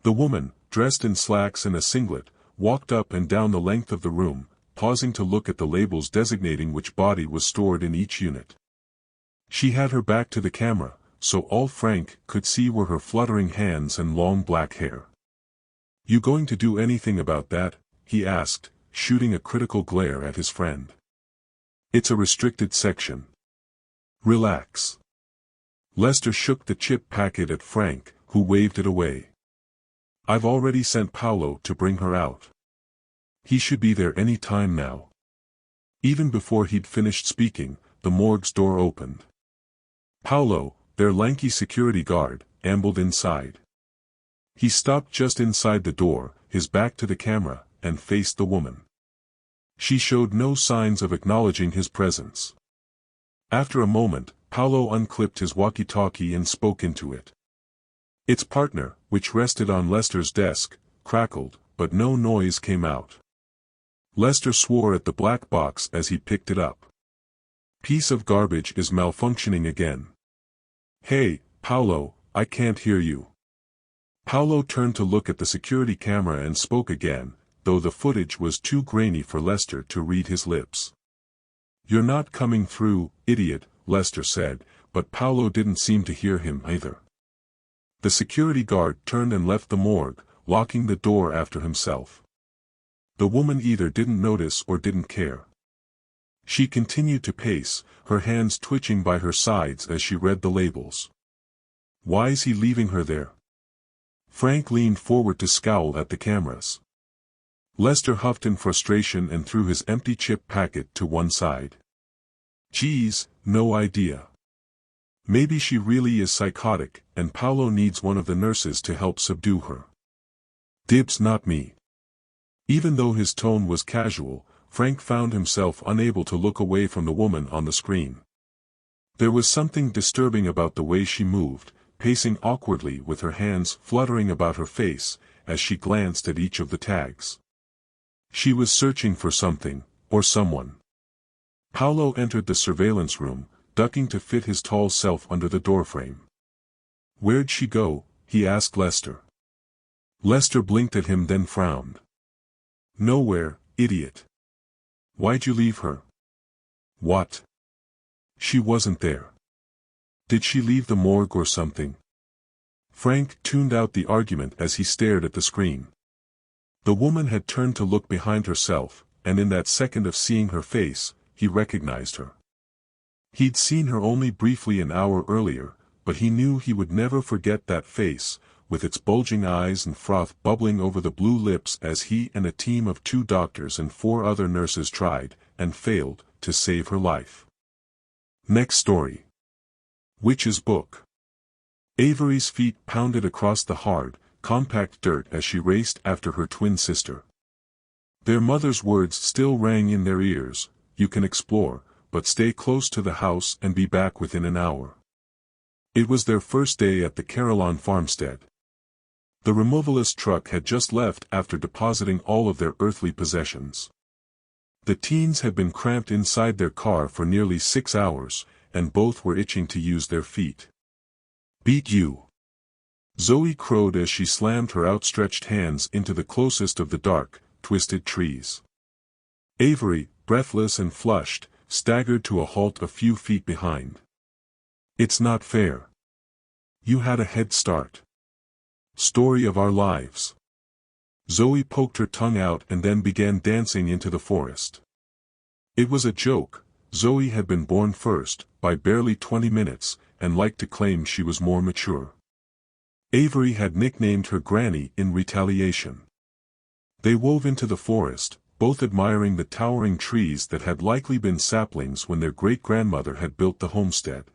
The woman, dressed in slacks and a singlet, walked up and down the length of the room, pausing to look at the labels designating which body was stored in each unit. She had her back to the camera, so all Frank could see were her fluttering hands and long black hair. "You going to do anything about that?" he asked, shooting a critical glare at his friend. "It's a restricted section. Relax." Lester shook the chip packet at Frank, who waved it away. "I've already sent Paolo to bring her out. He should be there any time now." Even before he'd finished speaking, the morgue's door opened. Paolo, their lanky security guard, ambled inside. He stopped just inside the door, his back to the camera, and faced the woman. She showed no signs of acknowledging his presence. After a moment, Paolo unclipped his walkie-talkie and spoke into it. Its partner, which rested on Lester's desk, crackled, but no noise came out. Lester swore at the black box as he picked it up. "Piece of garbage is malfunctioning again." "Hey, Paolo, I can't hear you." Paolo turned to look at the security camera and spoke again, though the footage was too grainy for Lester to read his lips. "You're not coming through, idiot," Lester said, but Paolo didn't seem to hear him either. The security guard turned and left the morgue, locking the door after himself. The woman either didn't notice or didn't care. She continued to pace, her hands twitching by her sides as she read the labels. Why is he leaving her there? Frank leaned forward to scowl at the cameras. Lester huffed in frustration and threw his empty chip packet to one side. Geez, no idea. Maybe she really is psychotic, and Paolo needs one of the nurses to help subdue her. Dibs, not me. Even though his tone was casual, Frank found himself unable to look away from the woman on the screen. There was something disturbing about the way she moved, pacing awkwardly with her hands fluttering about her face, as she glanced at each of the tags. She was searching for something, or someone. Paolo entered the surveillance room, ducking to fit his tall self under the doorframe. "Where'd she go?" he asked Lester. Lester blinked at him then frowned. "Nowhere, idiot. Why'd you leave her?" "What? She wasn't there. Did she leave the morgue or something?" Frank tuned out the argument as he stared at the screen. The woman had turned to look behind herself, and in that second of seeing her face, he recognized her. He'd seen her only briefly an hour earlier, but he knew he would never forget that face, with its bulging eyes and froth bubbling over the blue lips as he and a team of 2 doctors and 4 other nurses tried, and failed, to save her life. Next story. Witch's Book. Avery's feet pounded across the hard, compact dirt as she raced after her twin sister. Their mother's words still rang in their ears: "You can explore, but stay close to the house and be back within an hour." It was their first day at the Carillon farmstead. The removalist truck had just left after depositing all of their earthly possessions. The teens had been cramped inside their car for nearly 6 hours, and both were itching to use their feet. "Beat you!" Zoe crowed as she slammed her outstretched hands into the closest of the dark, twisted trees. Avery, breathless and flushed, staggered to a halt a few feet behind. "It's not fair. You had a head start. Story of our lives." Zoe poked her tongue out and then began dancing into the forest. It was a joke. Zoe had been born first, by barely 20 minutes, and liked to claim she was more mature. Avery had nicknamed her Granny in retaliation. They wove into the forest, both admiring the towering trees that had likely been saplings when their great-grandmother had built the homestead.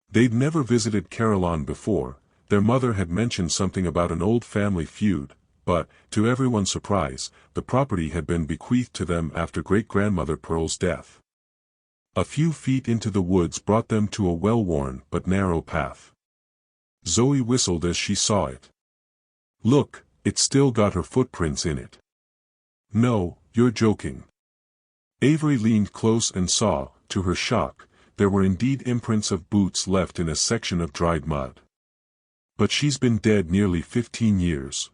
They'd never visited Carillon before. Their mother had mentioned something about an old family feud, but, to everyone's surprise, the property had been bequeathed to them after great-grandmother Pearl's death. A few feet into the woods brought them to a well-worn but narrow path. Zoe whistled as she saw it. "Look, it's still got her footprints in it." "No, you're joking." Avery leaned close and saw, to her shock, there were indeed imprints of boots left in a section of dried mud. "But she's been dead nearly 15 years.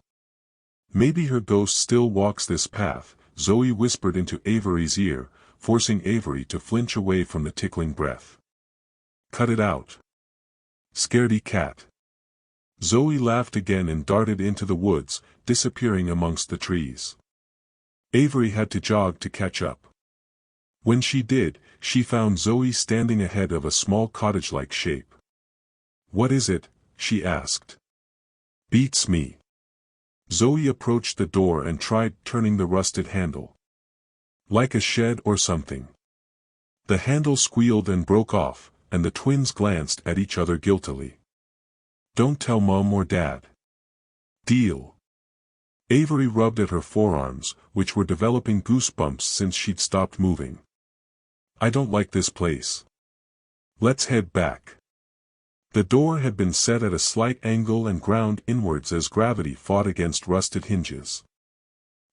Maybe her ghost still walks this path," Zoe whispered into Avery's ear, forcing Avery to flinch away from the tickling breath. "Cut it out. Scaredy cat." Zoe laughed again and darted into the woods, disappearing amongst the trees. Avery had to jog to catch up. When she did, she found Zoe standing ahead of a small cottage-like shape. "What is it?" she asked. "Beats me." Zoe approached the door and tried turning the rusted handle. "Like a shed or something." The handle squealed and broke off, and the twins glanced at each other guiltily. "Don't tell Mom or Dad." "Deal." Avery rubbed at her forearms, which were developing goosebumps since she'd stopped moving. "I don't like this place. Let's head back." The door had been set at a slight angle and ground inwards as gravity fought against rusted hinges.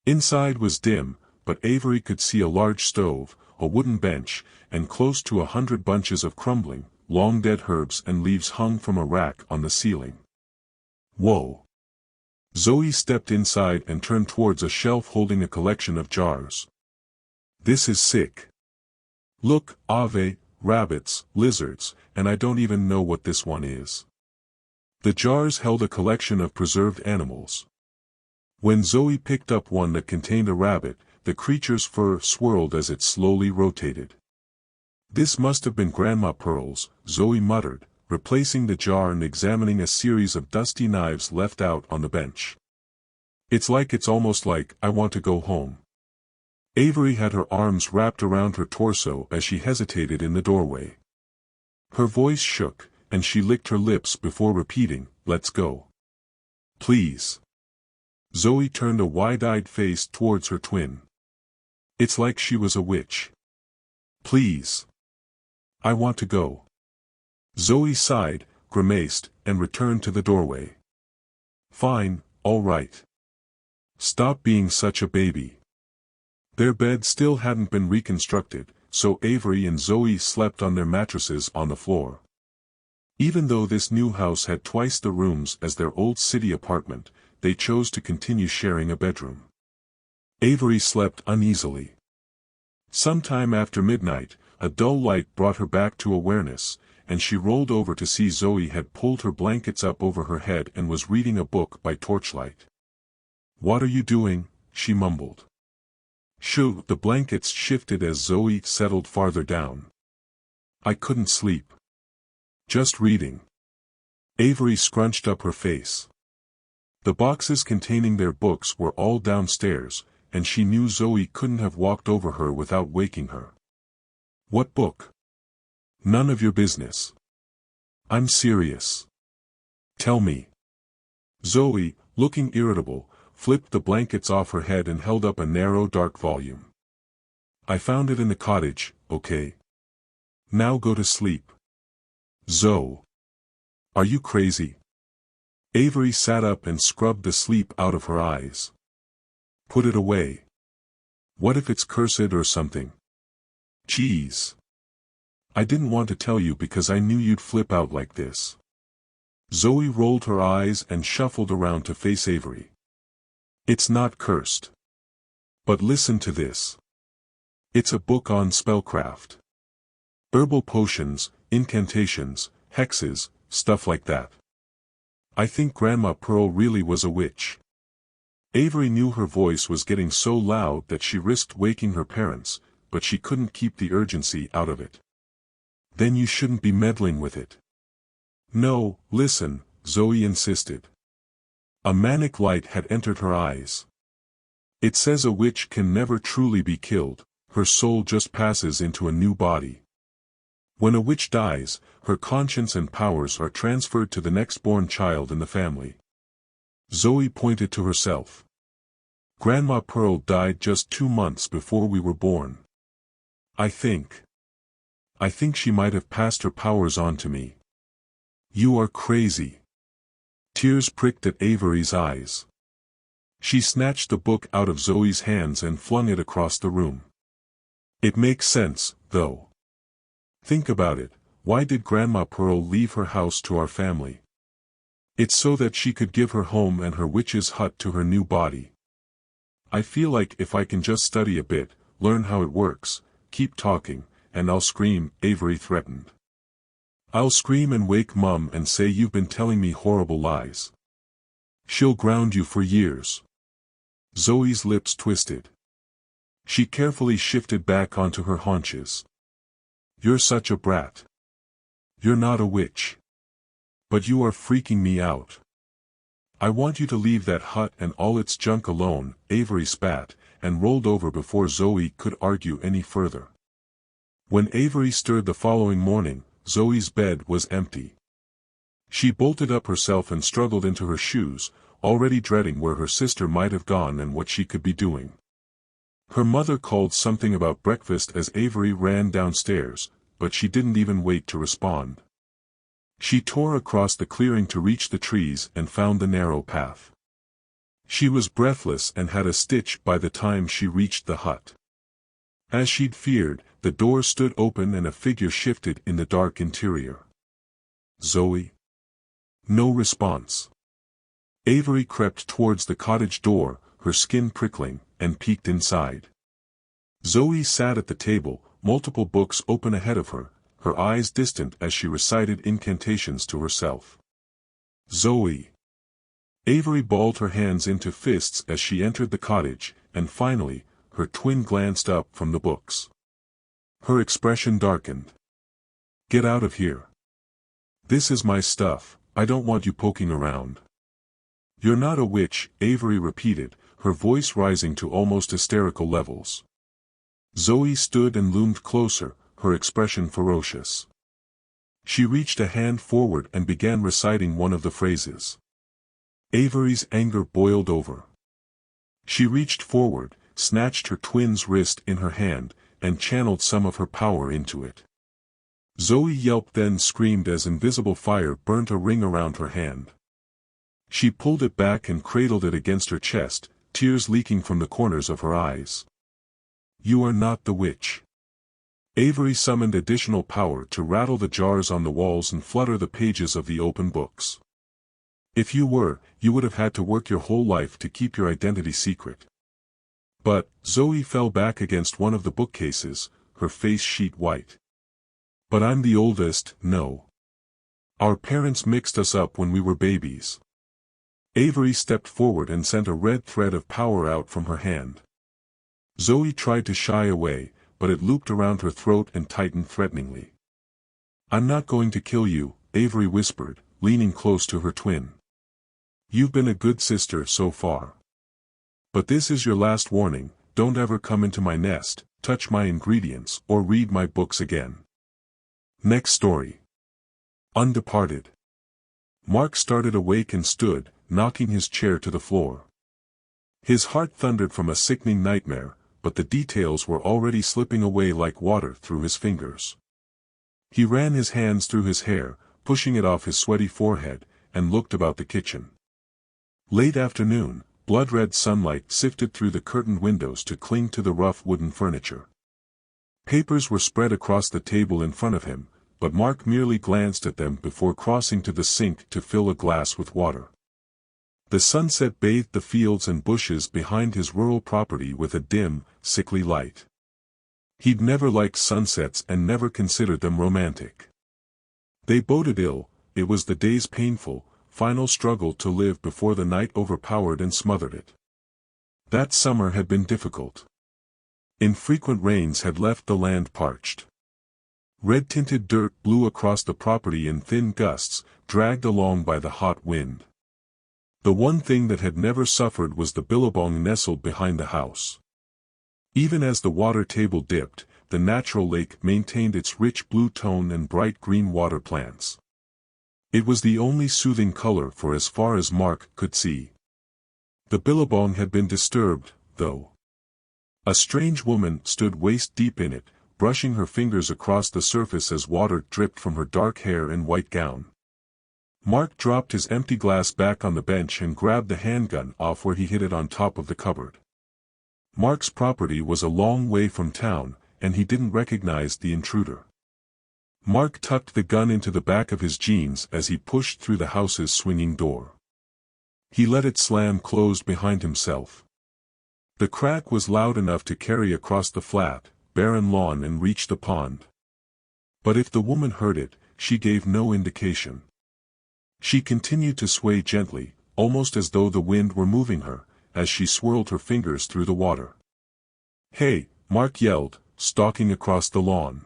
Inside was dim, but Avery could see a large stove, a wooden bench, and close to 100 bunches of crumbling, long-dead herbs and leaves hung from a rack on the ceiling. "Whoa." Zoe stepped inside and turned towards a shelf holding a collection of jars. "This is sick. Look, Ave, rabbits, lizards, and I don't even know what this one is." The jars held a collection of preserved animals. When Zoe picked up one that contained a rabbit, the creature's fur swirled as it slowly rotated. "This must have been Grandma Pearl's," Zoe muttered, replacing the jar and examining a series of dusty knives left out on the bench. It's almost like I want to go home." Avery had her arms wrapped around her torso as she hesitated in the doorway. Her voice shook, and she licked her lips before repeating, "Let's go." "Please." Zoe turned a wide-eyed face towards her twin. It's like she was a witch. Please. I want to go. Zoe sighed, grimaced, and returned to the doorway. Fine, all right. Stop being such a baby. Their bed still hadn't been reconstructed, so Avery and Zoe slept on their mattresses on the floor. Even though this new house had twice the rooms as their old city apartment, they chose to continue sharing a bedroom. Avery slept uneasily. Sometime after midnight, a dull light brought her back to awareness, and she rolled over to see Zoe had pulled her blankets up over her head and was reading a book by torchlight. "What are you doing?" she mumbled. Shoo! The blankets shifted as Zoe settled farther down. "I couldn't sleep. Just reading." Avery scrunched up her face. The boxes containing their books were all downstairs, and she knew Zoe couldn't have walked over her without waking her. "What book?" "None of your business." "I'm serious. Tell me." Zoe, looking irritable, flipped the blankets off her head and held up a narrow dark volume. "I found it in the cottage, okay? Now go to sleep." "Zoe. Are you crazy?" Avery sat up and scrubbed the sleep out of her eyes. "Put it away. What if it's cursed or something?" "Jeez. I didn't want to tell you because I knew you'd flip out like this." Zoe rolled her eyes and shuffled around to face Avery. "It's not cursed. But listen to this. It's a book on spellcraft. Herbal potions, incantations, hexes, stuff like that. I think Grandma Pearl really was a witch." Avery knew her voice was getting so loud that she risked waking her parents, but she couldn't keep the urgency out of it. "Then you shouldn't be meddling with it." "No, listen," Zoe insisted. A manic light had entered her eyes. "It says a witch can never truly be killed, her soul just passes into a new body. When a witch dies, her conscience and powers are transferred to the next born child in the family." Zoe pointed to herself. "Grandma Pearl died just 2 months before we were born. I think she might have passed her powers on to me." "You are crazy." Tears pricked at Avery's eyes. She snatched the book out of Zoe's hands and flung it across the room. "It makes sense, though. Think about it, why did Grandma Pearl leave her house to our family? It's so that she could give her home and her witch's hut to her new body. I feel like if I can just study a bit, learn how it works, keep talking, and I'll scream," Avery threatened. "I'll scream and wake Mum and say you've been telling me horrible lies. She'll ground you for years." Zoe's lips twisted. She carefully shifted back onto her haunches. "You're such a brat. You're not a witch. But you are freaking me out. I want you to leave that hut and all its junk alone," Avery spat, and rolled over before Zoe could argue any further. When Avery stirred the following morning, Zoe's bed was empty. She bolted up herself and struggled into her shoes, already dreading where her sister might have gone and what she could be doing. Her mother called something about breakfast as Avery ran downstairs, but she didn't even wait to respond. She tore across the clearing to reach the trees and found the narrow path. She was breathless and had a stitch by the time she reached the hut. As she'd feared, the door stood open and a figure shifted in the dark interior. "Zoe?" No response. Avery crept towards the cottage door, her skin prickling, and peeked inside. Zoe sat at the table, multiple books open ahead of her, her eyes distant as she recited incantations to herself. "Zoe!" Avery balled her hands into fists as she entered the cottage, and finally, her twin glanced up from the books. Her expression darkened. "Get out of here. This is my stuff, I don't want you poking around." "You're not a witch," Avery repeated, her voice rising to almost hysterical levels. Zoe stood and loomed closer, her expression ferocious. She reached a hand forward and began reciting one of the phrases. Avery's anger boiled over. She reached forward, snatched her twin's wrist in her hand, and channeled some of her power into it. Zoe yelped, then screamed as invisible fire burnt a ring around her hand. She pulled it back and cradled it against her chest, tears leaking from the corners of her eyes. "You are not the witch." Avery summoned additional power to rattle the jars on the walls and flutter the pages of the open books. "If you were, you would have had to work your whole life to keep your identity secret." But Zoe fell back against one of the bookcases, her face sheet white. "But I'm the oldest, no. Our parents mixed us up when we were babies." Avery stepped forward and sent a red thread of power out from her hand. Zoe tried to shy away, but it looped around her throat and tightened threateningly. "I'm not going to kill you," Avery whispered, leaning close to her twin. "You've been a good sister so far. But this is your last warning: don't ever come into my nest, touch my ingredients, or read my books again." Next story. Undeparted. Mark started awake and stood, knocking his chair to the floor. His heart thundered from a sickening nightmare, but the details were already slipping away like water through his fingers. He ran his hands through his hair, pushing it off his sweaty forehead, and looked about the kitchen. Late afternoon, blood-red sunlight sifted through the curtained windows to cling to the rough wooden furniture. Papers were spread across the table in front of him, but Mark merely glanced at them before crossing to the sink to fill a glass with water. The sunset bathed the fields and bushes behind his rural property with a dim, sickly light. He'd never liked sunsets and never considered them romantic. They boded ill. It was the day's painful, final struggle to live before the night overpowered and smothered it. That summer had been difficult. Infrequent rains had left the land parched. Red-tinted dirt blew across the property in thin gusts, dragged along by the hot wind. The one thing that had never suffered was the billabong nestled behind the house. Even as the water table dipped, the natural lake maintained its rich blue tone and bright green water plants. It was the only soothing color for as far as Mark could see. The billabong had been disturbed, though. A strange woman stood waist-deep in it, brushing her fingers across the surface as water dripped from her dark hair and white gown. Mark dropped his empty glass back on the bench and grabbed the handgun off where he hid it on top of the cupboard. Mark's property was a long way from town, and he didn't recognize the intruder. Mark tucked the gun into the back of his jeans as he pushed through the house's swinging door. He let it slam closed behind himself. The crack was loud enough to carry across the flat, barren lawn and reach the pond. But if the woman heard it, she gave no indication. She continued to sway gently, almost as though the wind were moving her, as she swirled her fingers through the water. "Hey," Mark yelled, stalking across the lawn.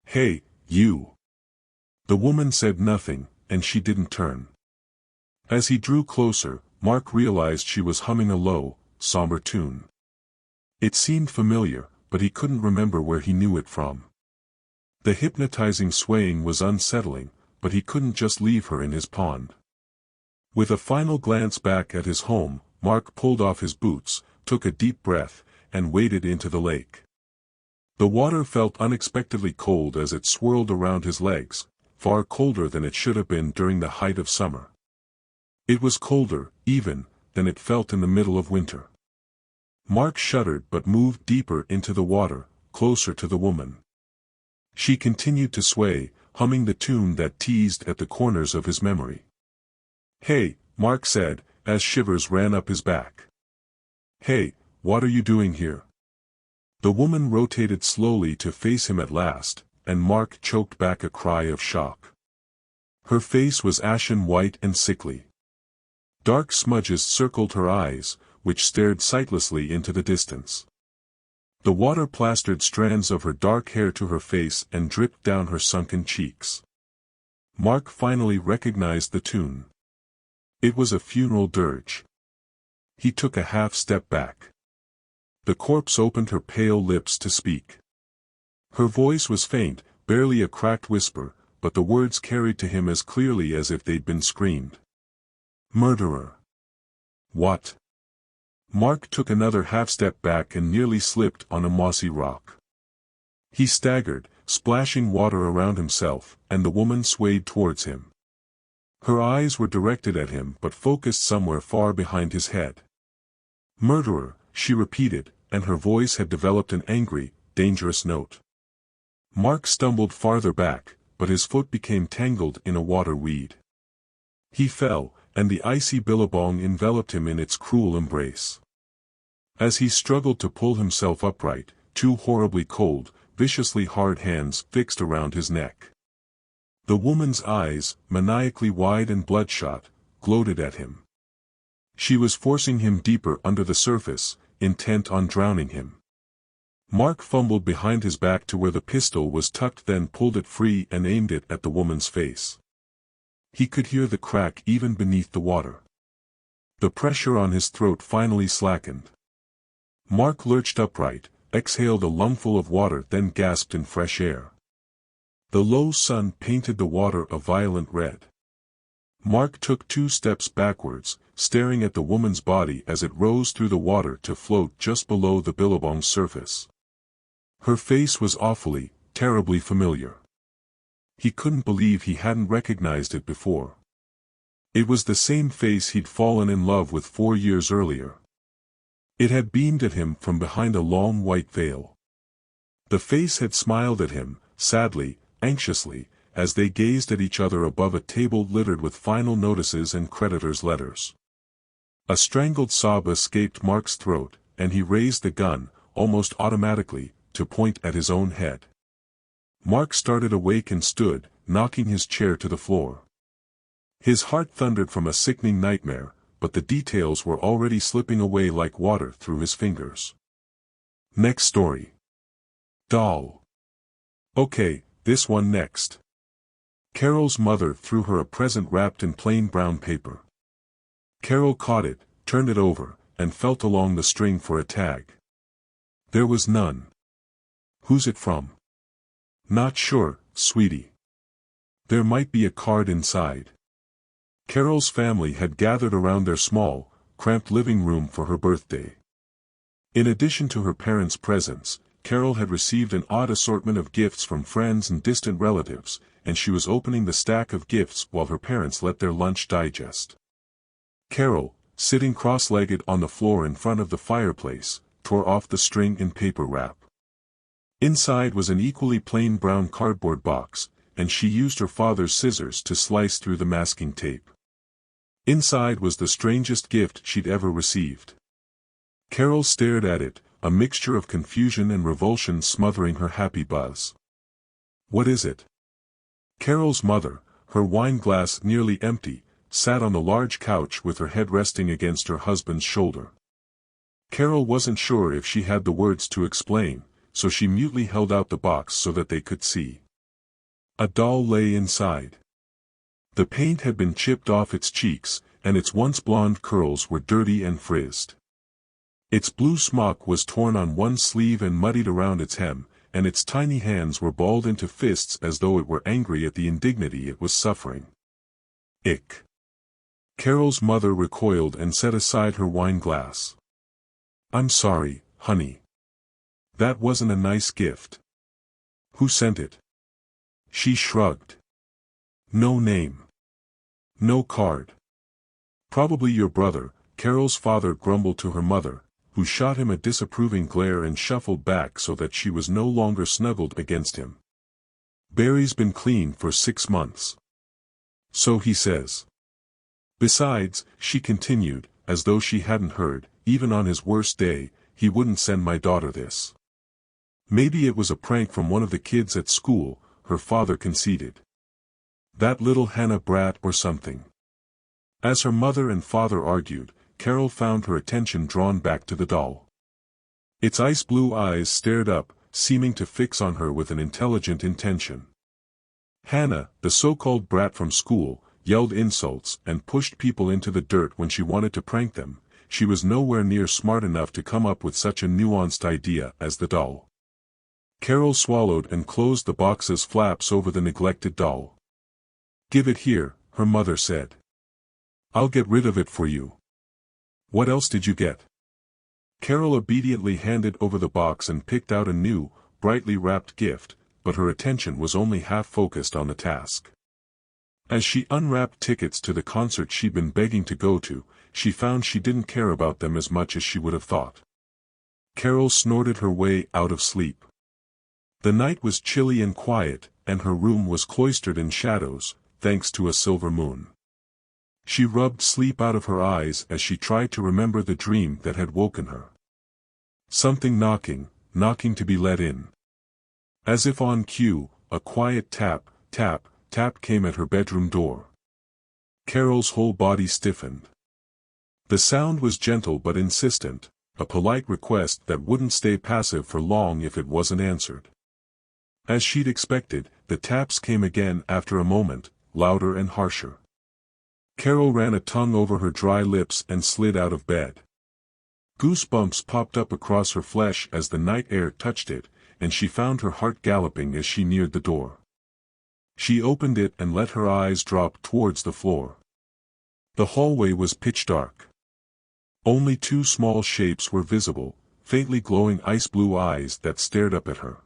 "Hey, you!" The woman said nothing, and she didn't turn. As he drew closer, Mark realized she was humming a low, somber tune. It seemed familiar, but he couldn't remember where he knew it from. The hypnotizing swaying was unsettling, but he couldn't just leave her in his pond. With a final glance back at his home, Mark pulled off his boots, took a deep breath, and waded into the lake. The water felt unexpectedly cold as it swirled around his legs, far colder than it should have been during the height of summer. It was colder, even, than it felt in the middle of winter. Mark shuddered but moved deeper into the water, closer to the woman. She continued to sway, humming the tune that teased at the corners of his memory. "Hey," Mark said, as shivers ran up his back. "Hey, what are you doing here?" The woman rotated slowly to face him at last, and Mark choked back a cry of shock. Her face was ashen white and sickly. Dark smudges circled her eyes, which stared sightlessly into the distance. The water plastered strands of her dark hair to her face and dripped down her sunken cheeks. Mark finally recognized the tune. It was a funeral dirge. He took a half step back. The corpse opened her pale lips to speak. Her voice was faint, barely a cracked whisper, but the words carried to him as clearly as if they'd been screamed. "Murderer." "What?" Mark took another half-step back and nearly slipped on a mossy rock. He staggered, splashing water around himself, and the woman swayed towards him. Her eyes were directed at him but focused somewhere far behind his head. "Murderer," she repeated, and her voice had developed an angry, dangerous note. Mark stumbled farther back, but his foot became tangled in a water weed. He fell, and the icy billabong enveloped him in its cruel embrace. As he struggled to pull himself upright, two horribly cold, viciously hard hands fixed around his neck. The woman's eyes, maniacally wide and bloodshot, gloated at him. She was forcing him deeper under the surface, intent on drowning him. Mark fumbled behind his back to where the pistol was tucked, then pulled it free and aimed it at the woman's face. He could hear the crack even beneath the water. The pressure on his throat finally slackened. Mark lurched upright, exhaled a lungful of water, then gasped in fresh air. The low sun painted the water a violent red. Mark took 2 steps backwards, staring at the woman's body as it rose through the water to float just below the billabong's surface. Her face was awfully, terribly familiar. He couldn't believe he hadn't recognized it before. It was the same face he'd fallen in love with 4 years earlier. It had beamed at him from behind a long white veil. The face had smiled at him, sadly, anxiously, as they gazed at each other above a table littered with final notices and creditors' letters. A strangled sob escaped Mark's throat, and he raised the gun, almost automatically, to point at his own head. Mark started awake and stood, knocking his chair to the floor. His heart thundered from a sickening nightmare, but the details were already slipping away like water through his fingers. Next story. Doll. Okay, this one next. Carol's mother threw her a present wrapped in plain brown paper. Carol caught it, turned it over, and felt along the string for a tag. There was none. "Who's it from?" "Not sure, sweetie. There might be a card inside." Carol's family had gathered around their small, cramped living room for her birthday. In addition to her parents' presents, Carol had received an odd assortment of gifts from friends and distant relatives, and she was opening the stack of gifts while her parents let their lunch digest. Carol, sitting cross-legged on the floor in front of the fireplace, tore off the string in paper wrap. Inside was an equally plain brown cardboard box, and she used her father's scissors to slice through the masking tape. Inside was the strangest gift she'd ever received. Carol stared at it, a mixture of confusion and revulsion smothering her happy buzz. "What is it?" Carol's mother, her wine glass nearly empty, sat on the large couch with her head resting against her husband's shoulder. Carol wasn't sure if she had the words to explain, so she mutely held out the box so that they could see. A doll lay inside. The paint had been chipped off its cheeks, and its once blonde curls were dirty and frizzed. Its blue smock was torn on one sleeve and muddied around its hem, and its tiny hands were balled into fists as though it were angry at the indignity it was suffering. "Ick." Carol's mother recoiled and set aside her wine glass. "I'm sorry, honey. That wasn't a nice gift." "Who sent it?" She shrugged. "No name. No card. Probably your brother," Carol's father grumbled to her mother, who shot him a disapproving glare and shuffled back so that she was no longer snuggled against him. "Barry's been clean for 6 months. So he says. Besides," she continued, as though she hadn't heard, "even on his worst day, he wouldn't send my daughter this." "Maybe it was a prank from one of the kids at school," her father conceded. "That little Hannah brat or something." As her mother and father argued, Carol found her attention drawn back to the doll. Its ice-blue eyes stared up, seeming to fix on her with an intelligent intention. Hannah, the so-called brat from school, yelled insults and pushed people into the dirt when she wanted to prank them. She was nowhere near smart enough to come up with such a nuanced idea as the doll. Carol swallowed and closed the box's flaps over the neglected doll. "Give it here," her mother said. "I'll get rid of it for you." "What else did you get?" Carol obediently handed over the box and picked out a new, brightly wrapped gift, but her attention was only half focused on the task. As she unwrapped tickets to the concert she'd been begging to go to, she found she didn't care about them as much as she would have thought. Carol snorted her way out of sleep. The night was chilly and quiet, and her room was cloistered in shadows, thanks to a silver moon. She rubbed sleep out of her eyes as she tried to remember the dream that had woken her. Something knocking, knocking to be let in. As if on cue, a quiet tap, tap, tap came at her bedroom door. Carol's whole body stiffened. The sound was gentle but insistent, a polite request that wouldn't stay passive for long if it wasn't answered. As she'd expected, the taps came again after a moment, louder and harsher. Carol ran a tongue over her dry lips and slid out of bed. Goosebumps popped up across her flesh as the night air touched it, and she found her heart galloping as she neared the door. She opened it and let her eyes drop towards the floor. The hallway was pitch dark. Only two small shapes were visible, faintly glowing ice-blue eyes that stared up at her.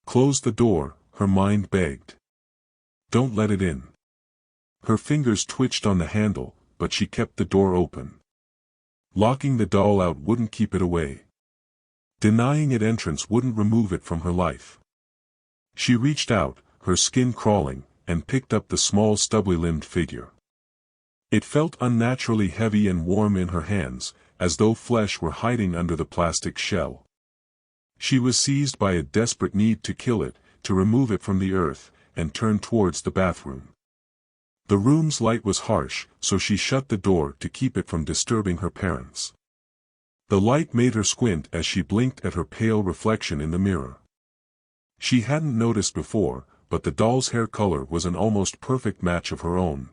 Close the door, her mind begged. Don't let it in. Her fingers twitched on the handle, but she kept the door open. Locking the doll out wouldn't keep it away. Denying it entrance wouldn't remove it from her life. She reached out, her skin crawling, and picked up the small stubbly-limbed figure. It felt unnaturally heavy and warm in her hands, as though flesh were hiding under the plastic shell. She was seized by a desperate need to kill it, to remove it from the earth, and turn towards the bathroom. The room's light was harsh, so she shut the door to keep it from disturbing her parents. The light made her squint as she blinked at her pale reflection in the mirror. She hadn't noticed before, but the doll's hair color was an almost perfect match of her own.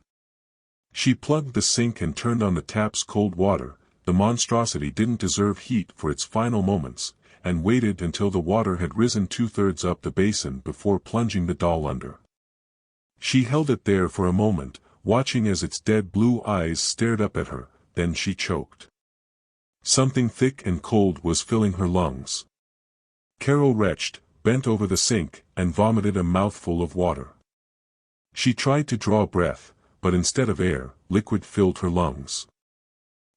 She plugged the sink and turned on the tap's cold water. The monstrosity didn't deserve heat for its final moments, and waited until the water had risen 2/3 up the basin before plunging the doll under. She held it there for a moment, watching as its dead blue eyes stared up at her, then she choked. Something thick and cold was filling her lungs. Carol retched, bent over the sink, and vomited a mouthful of water. She tried to draw breath, but instead of air, liquid filled her lungs.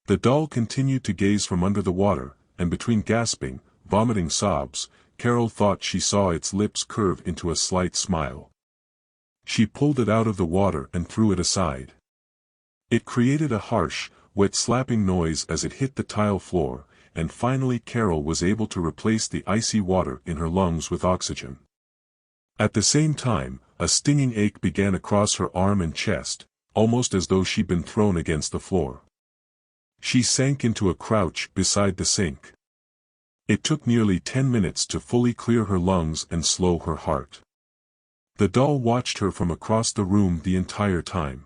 The doll continued to gaze from under the water, and between gasping, vomiting sobs, Carol thought she saw its lips curve into a slight smile. She pulled it out of the water and threw it aside. It created a harsh, wet slapping noise as it hit the tile floor, and finally Carol was able to replace the icy water in her lungs with oxygen. At the same time, a stinging ache began across her arm and chest, almost as though she'd been thrown against the floor. She sank into a crouch beside the sink. It took nearly 10 minutes to fully clear her lungs and slow her heart. The doll watched her from across the room the entire time.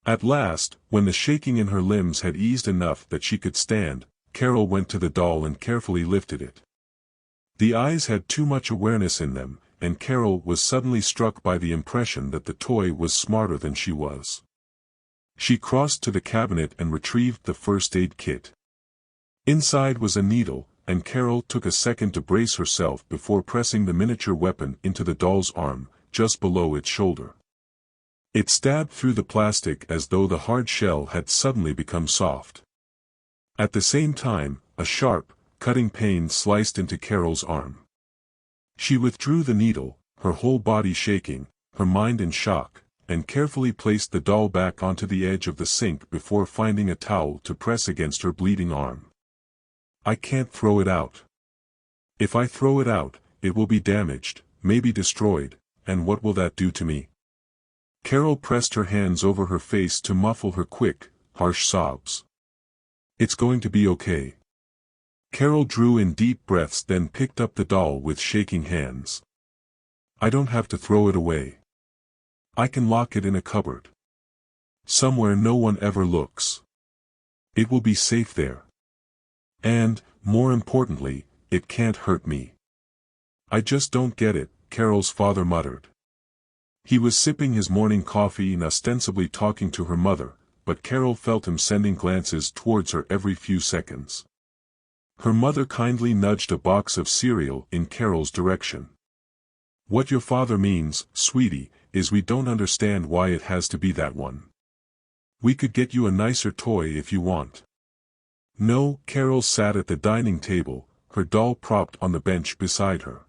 At last, when the shaking in her limbs had eased enough that she could stand, Carol went to the doll and carefully lifted it. The eyes had too much awareness in them, and Carol was suddenly struck by the impression that the toy was smarter than she was. She crossed to the cabinet and retrieved the first aid kit. Inside was a needle, and Carol took a second to brace herself before pressing the miniature weapon into the doll's arm, just below its shoulder. It stabbed through the plastic as though the hard shell had suddenly become soft. At the same time, a sharp, cutting pain sliced into Carol's arm. She withdrew the needle, her whole body shaking, her mind in shock, and carefully placed the doll back onto the edge of the sink before finding a towel to press against her bleeding arm. I can't throw it out. If I throw it out, it will be damaged, maybe destroyed, and what will that do to me? Carol pressed her hands over her face to muffle her quick, harsh sobs. It's going to be okay. Carol drew in deep breaths then picked up the doll with shaking hands. I don't have to throw it away. I can lock it in a cupboard. Somewhere no one ever looks. It will be safe there. And, more importantly, it can't hurt me. I just don't get it, Carol's father muttered. He was sipping his morning coffee and ostensibly talking to her mother, but Carol felt him sending glances towards her every few seconds. Her mother kindly nudged a box of cereal in Carol's direction. "What your father means, sweetie, is we don't understand why it has to be that one. We could get you a nicer toy if you want." No, Carol sat at the dining table, her doll propped on the bench beside her.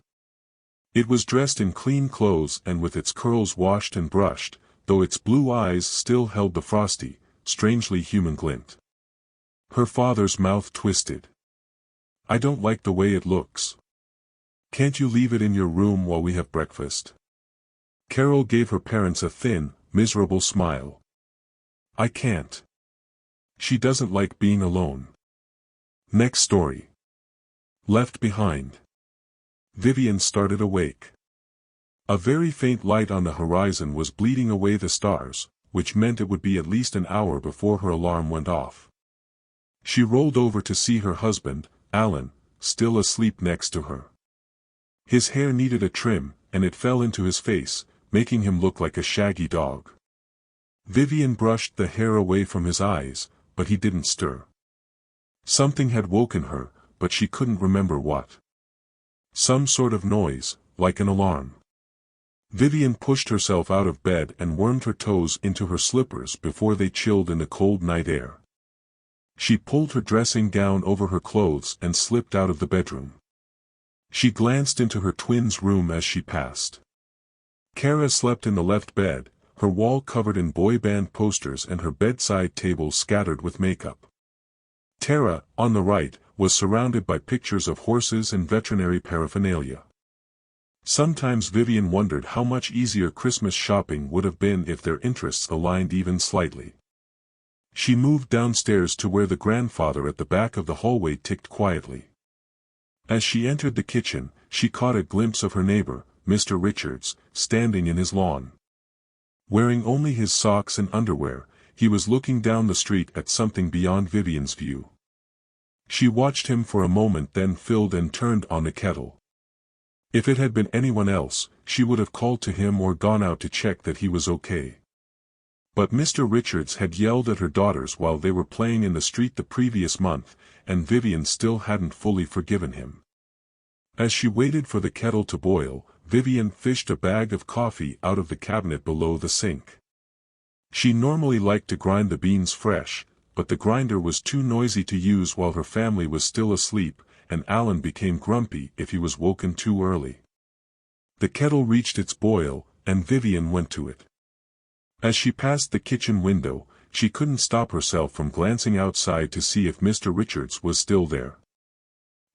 It was dressed in clean clothes and with its curls washed and brushed, though its blue eyes still held the frosty, strangely human glint. Her father's mouth twisted. "I don't like the way it looks. Can't you leave it in your room while we have breakfast?" Carol gave her parents a thin, miserable smile. "I can't. She doesn't like being alone." Next story. Left behind. Vivian started awake. A very faint light on the horizon was bleeding away the stars, which meant it would be at least an hour before her alarm went off. She rolled over to see her husband, Alan, still asleep next to her. His hair needed a trim, and it fell into his face, making him look like a shaggy dog. Vivian brushed the hair away from his eyes, but he didn't stir. Something had woken her, but she couldn't remember what. Some sort of noise, like an alarm. Vivian pushed herself out of bed and wormed her toes into her slippers before they chilled in the cold night air. She pulled her dressing gown over her clothes and slipped out of the bedroom. She glanced into her twins' room as she passed. Kara slept in the left bed, her wall covered in boy band posters and her bedside table scattered with makeup. Tara, on the right, was surrounded by pictures of horses and veterinary paraphernalia. Sometimes Vivian wondered how much easier Christmas shopping would have been if their interests aligned even slightly. She moved downstairs to where the grandfather at the back of the hallway ticked quietly. As she entered the kitchen, she caught a glimpse of her neighbor, Mr. Richards, standing in his lawn. Wearing only his socks and underwear, he was looking down the street at something beyond Vivian's view. She watched him for a moment, then filled and turned on the kettle. If it had been anyone else, she would have called to him or gone out to check that he was okay. But Mr. Richards had yelled at her daughters while they were playing in the street the previous month, and Vivian still hadn't fully forgiven him. As she waited for the kettle to boil, Vivian fished a bag of coffee out of the cabinet below the sink. She normally liked to grind the beans fresh, but the grinder was too noisy to use while her family was still asleep, and Alan became grumpy if he was woken too early. The kettle reached its boil, and Vivian went to it. As she passed the kitchen window, she couldn't stop herself from glancing outside to see if Mr. Richards was still there.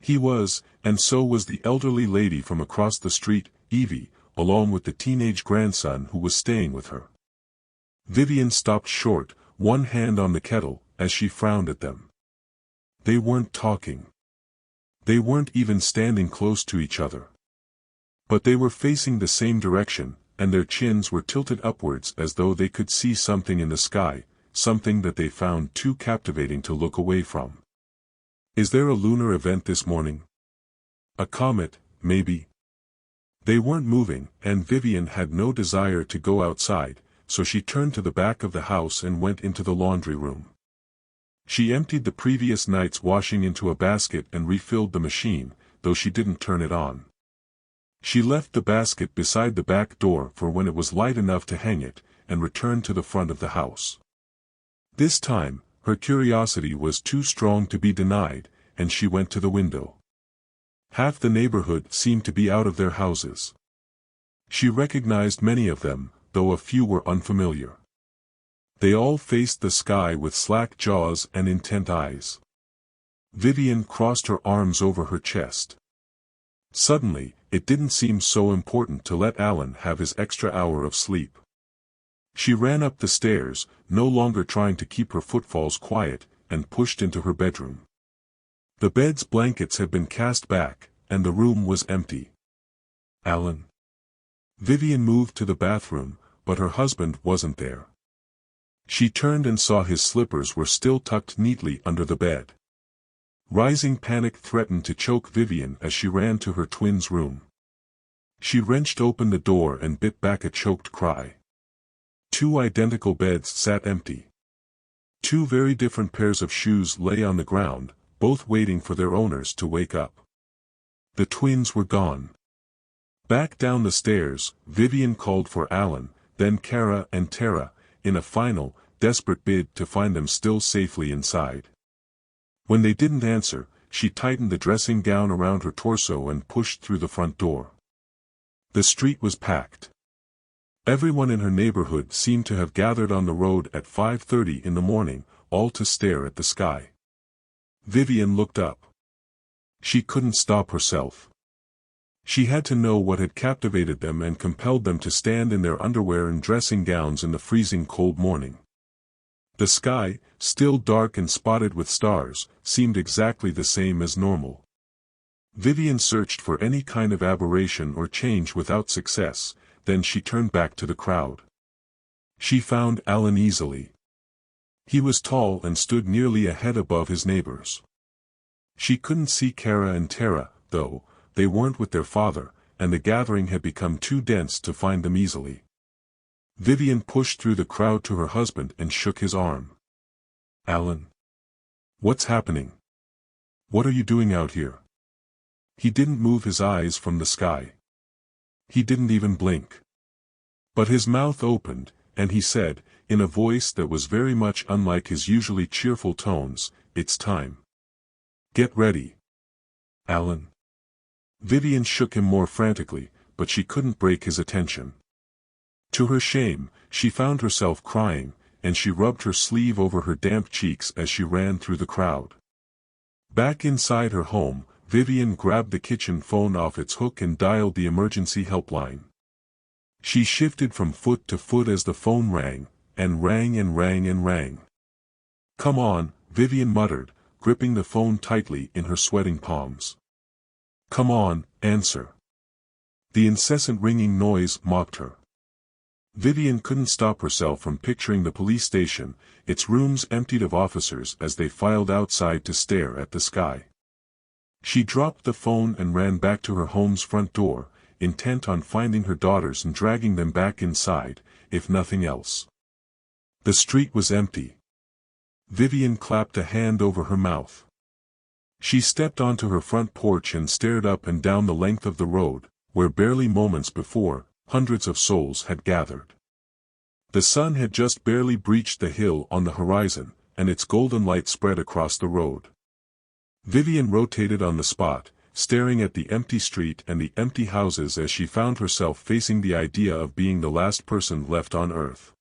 He was, and so was the elderly lady from across the street, Evie, along with the teenage grandson who was staying with her. Vivian stopped short, one hand on the kettle, as she frowned at them. They weren't talking. They weren't even standing close to each other. But they were facing the same direction, and their chins were tilted upwards as though they could see something in the sky, something that they found too captivating to look away from. Is there a lunar event this morning? A comet, maybe? They weren't moving, and Vivian had no desire to go outside, so she turned to the back of the house and went into the laundry room. She emptied the previous night's washing into a basket and refilled the machine, though she didn't turn it on. She left the basket beside the back door for when it was light enough to hang it, and returned to the front of the house. This time, her curiosity was too strong to be denied, and she went to the window. Half the neighborhood seemed to be out of their houses. She recognized many of them, though a few were unfamiliar. They all faced the sky with slack jaws and intent eyes. Vivian crossed her arms over her chest. Suddenly, it didn't seem so important to let Alan have his extra hour of sleep. She ran up the stairs, no longer trying to keep her footfalls quiet, and pushed into her bedroom. The bed's blankets had been cast back, and the room was empty. Alan? Vivian moved to the bathroom, but her husband wasn't there. She turned and saw his slippers were still tucked neatly under the bed. Rising panic threatened to choke Vivian as she ran to her twins' room. She wrenched open the door and bit back a choked cry. Two identical beds sat empty. Two very different pairs of shoes lay on the ground, both waiting for their owners to wake up. The twins were gone. Back down the stairs, Vivian called for Alan, then Kara and Tara, in a final, desperate bid to find them still safely inside. When they didn't answer, she tightened the dressing gown around her torso and pushed through the front door. The street was packed. Everyone in her neighborhood seemed to have gathered on the road at 5:30 in the morning, all to stare at the sky. Vivian looked up. She couldn't stop herself. She had to know what had captivated them and compelled them to stand in their underwear and dressing gowns in the freezing cold morning. The sky, still dark and spotted with stars, seemed exactly the same as normal. Vivian searched for any kind of aberration or change without success, then she turned back to the crowd. She found Alan easily. He was tall and stood nearly a head above his neighbors. She couldn't see Kara and Tara, though. They weren't with their father, and the gathering had become too dense to find them easily. Vivian pushed through the crowd to her husband and shook his arm. "Alan? What's happening? What are you doing out here?" He didn't move his eyes from the sky. He didn't even blink. But his mouth opened, and he said, in a voice that was very much unlike his usually cheerful tones, "It's time. Get ready. Alan." Vivian shook him more frantically, but she couldn't break his attention. To her shame, she found herself crying, and she rubbed her sleeve over her damp cheeks as she ran through the crowd. Back inside her home, Vivian grabbed the kitchen phone off its hook and dialed the emergency helpline. She shifted from foot to foot as the phone rang, and rang and rang and rang. "Come on," Vivian muttered, gripping the phone tightly in her sweating palms. "Come on, answer." The incessant ringing noise mocked her. Vivian couldn't stop herself from picturing the police station, its rooms emptied of officers as they filed outside to stare at the sky. She dropped the phone and ran back to her home's front door, intent on finding her daughters and dragging them back inside, if nothing else. The street was empty. Vivian clapped a hand over her mouth. She stepped onto her front porch and stared up and down the length of the road, where barely moments before, hundreds of souls had gathered. The sun had just barely breached the hill on the horizon, and its golden light spread across the road. Vivian rotated on the spot, staring at the empty street and the empty houses as she found herself facing the idea of being the last person left on Earth.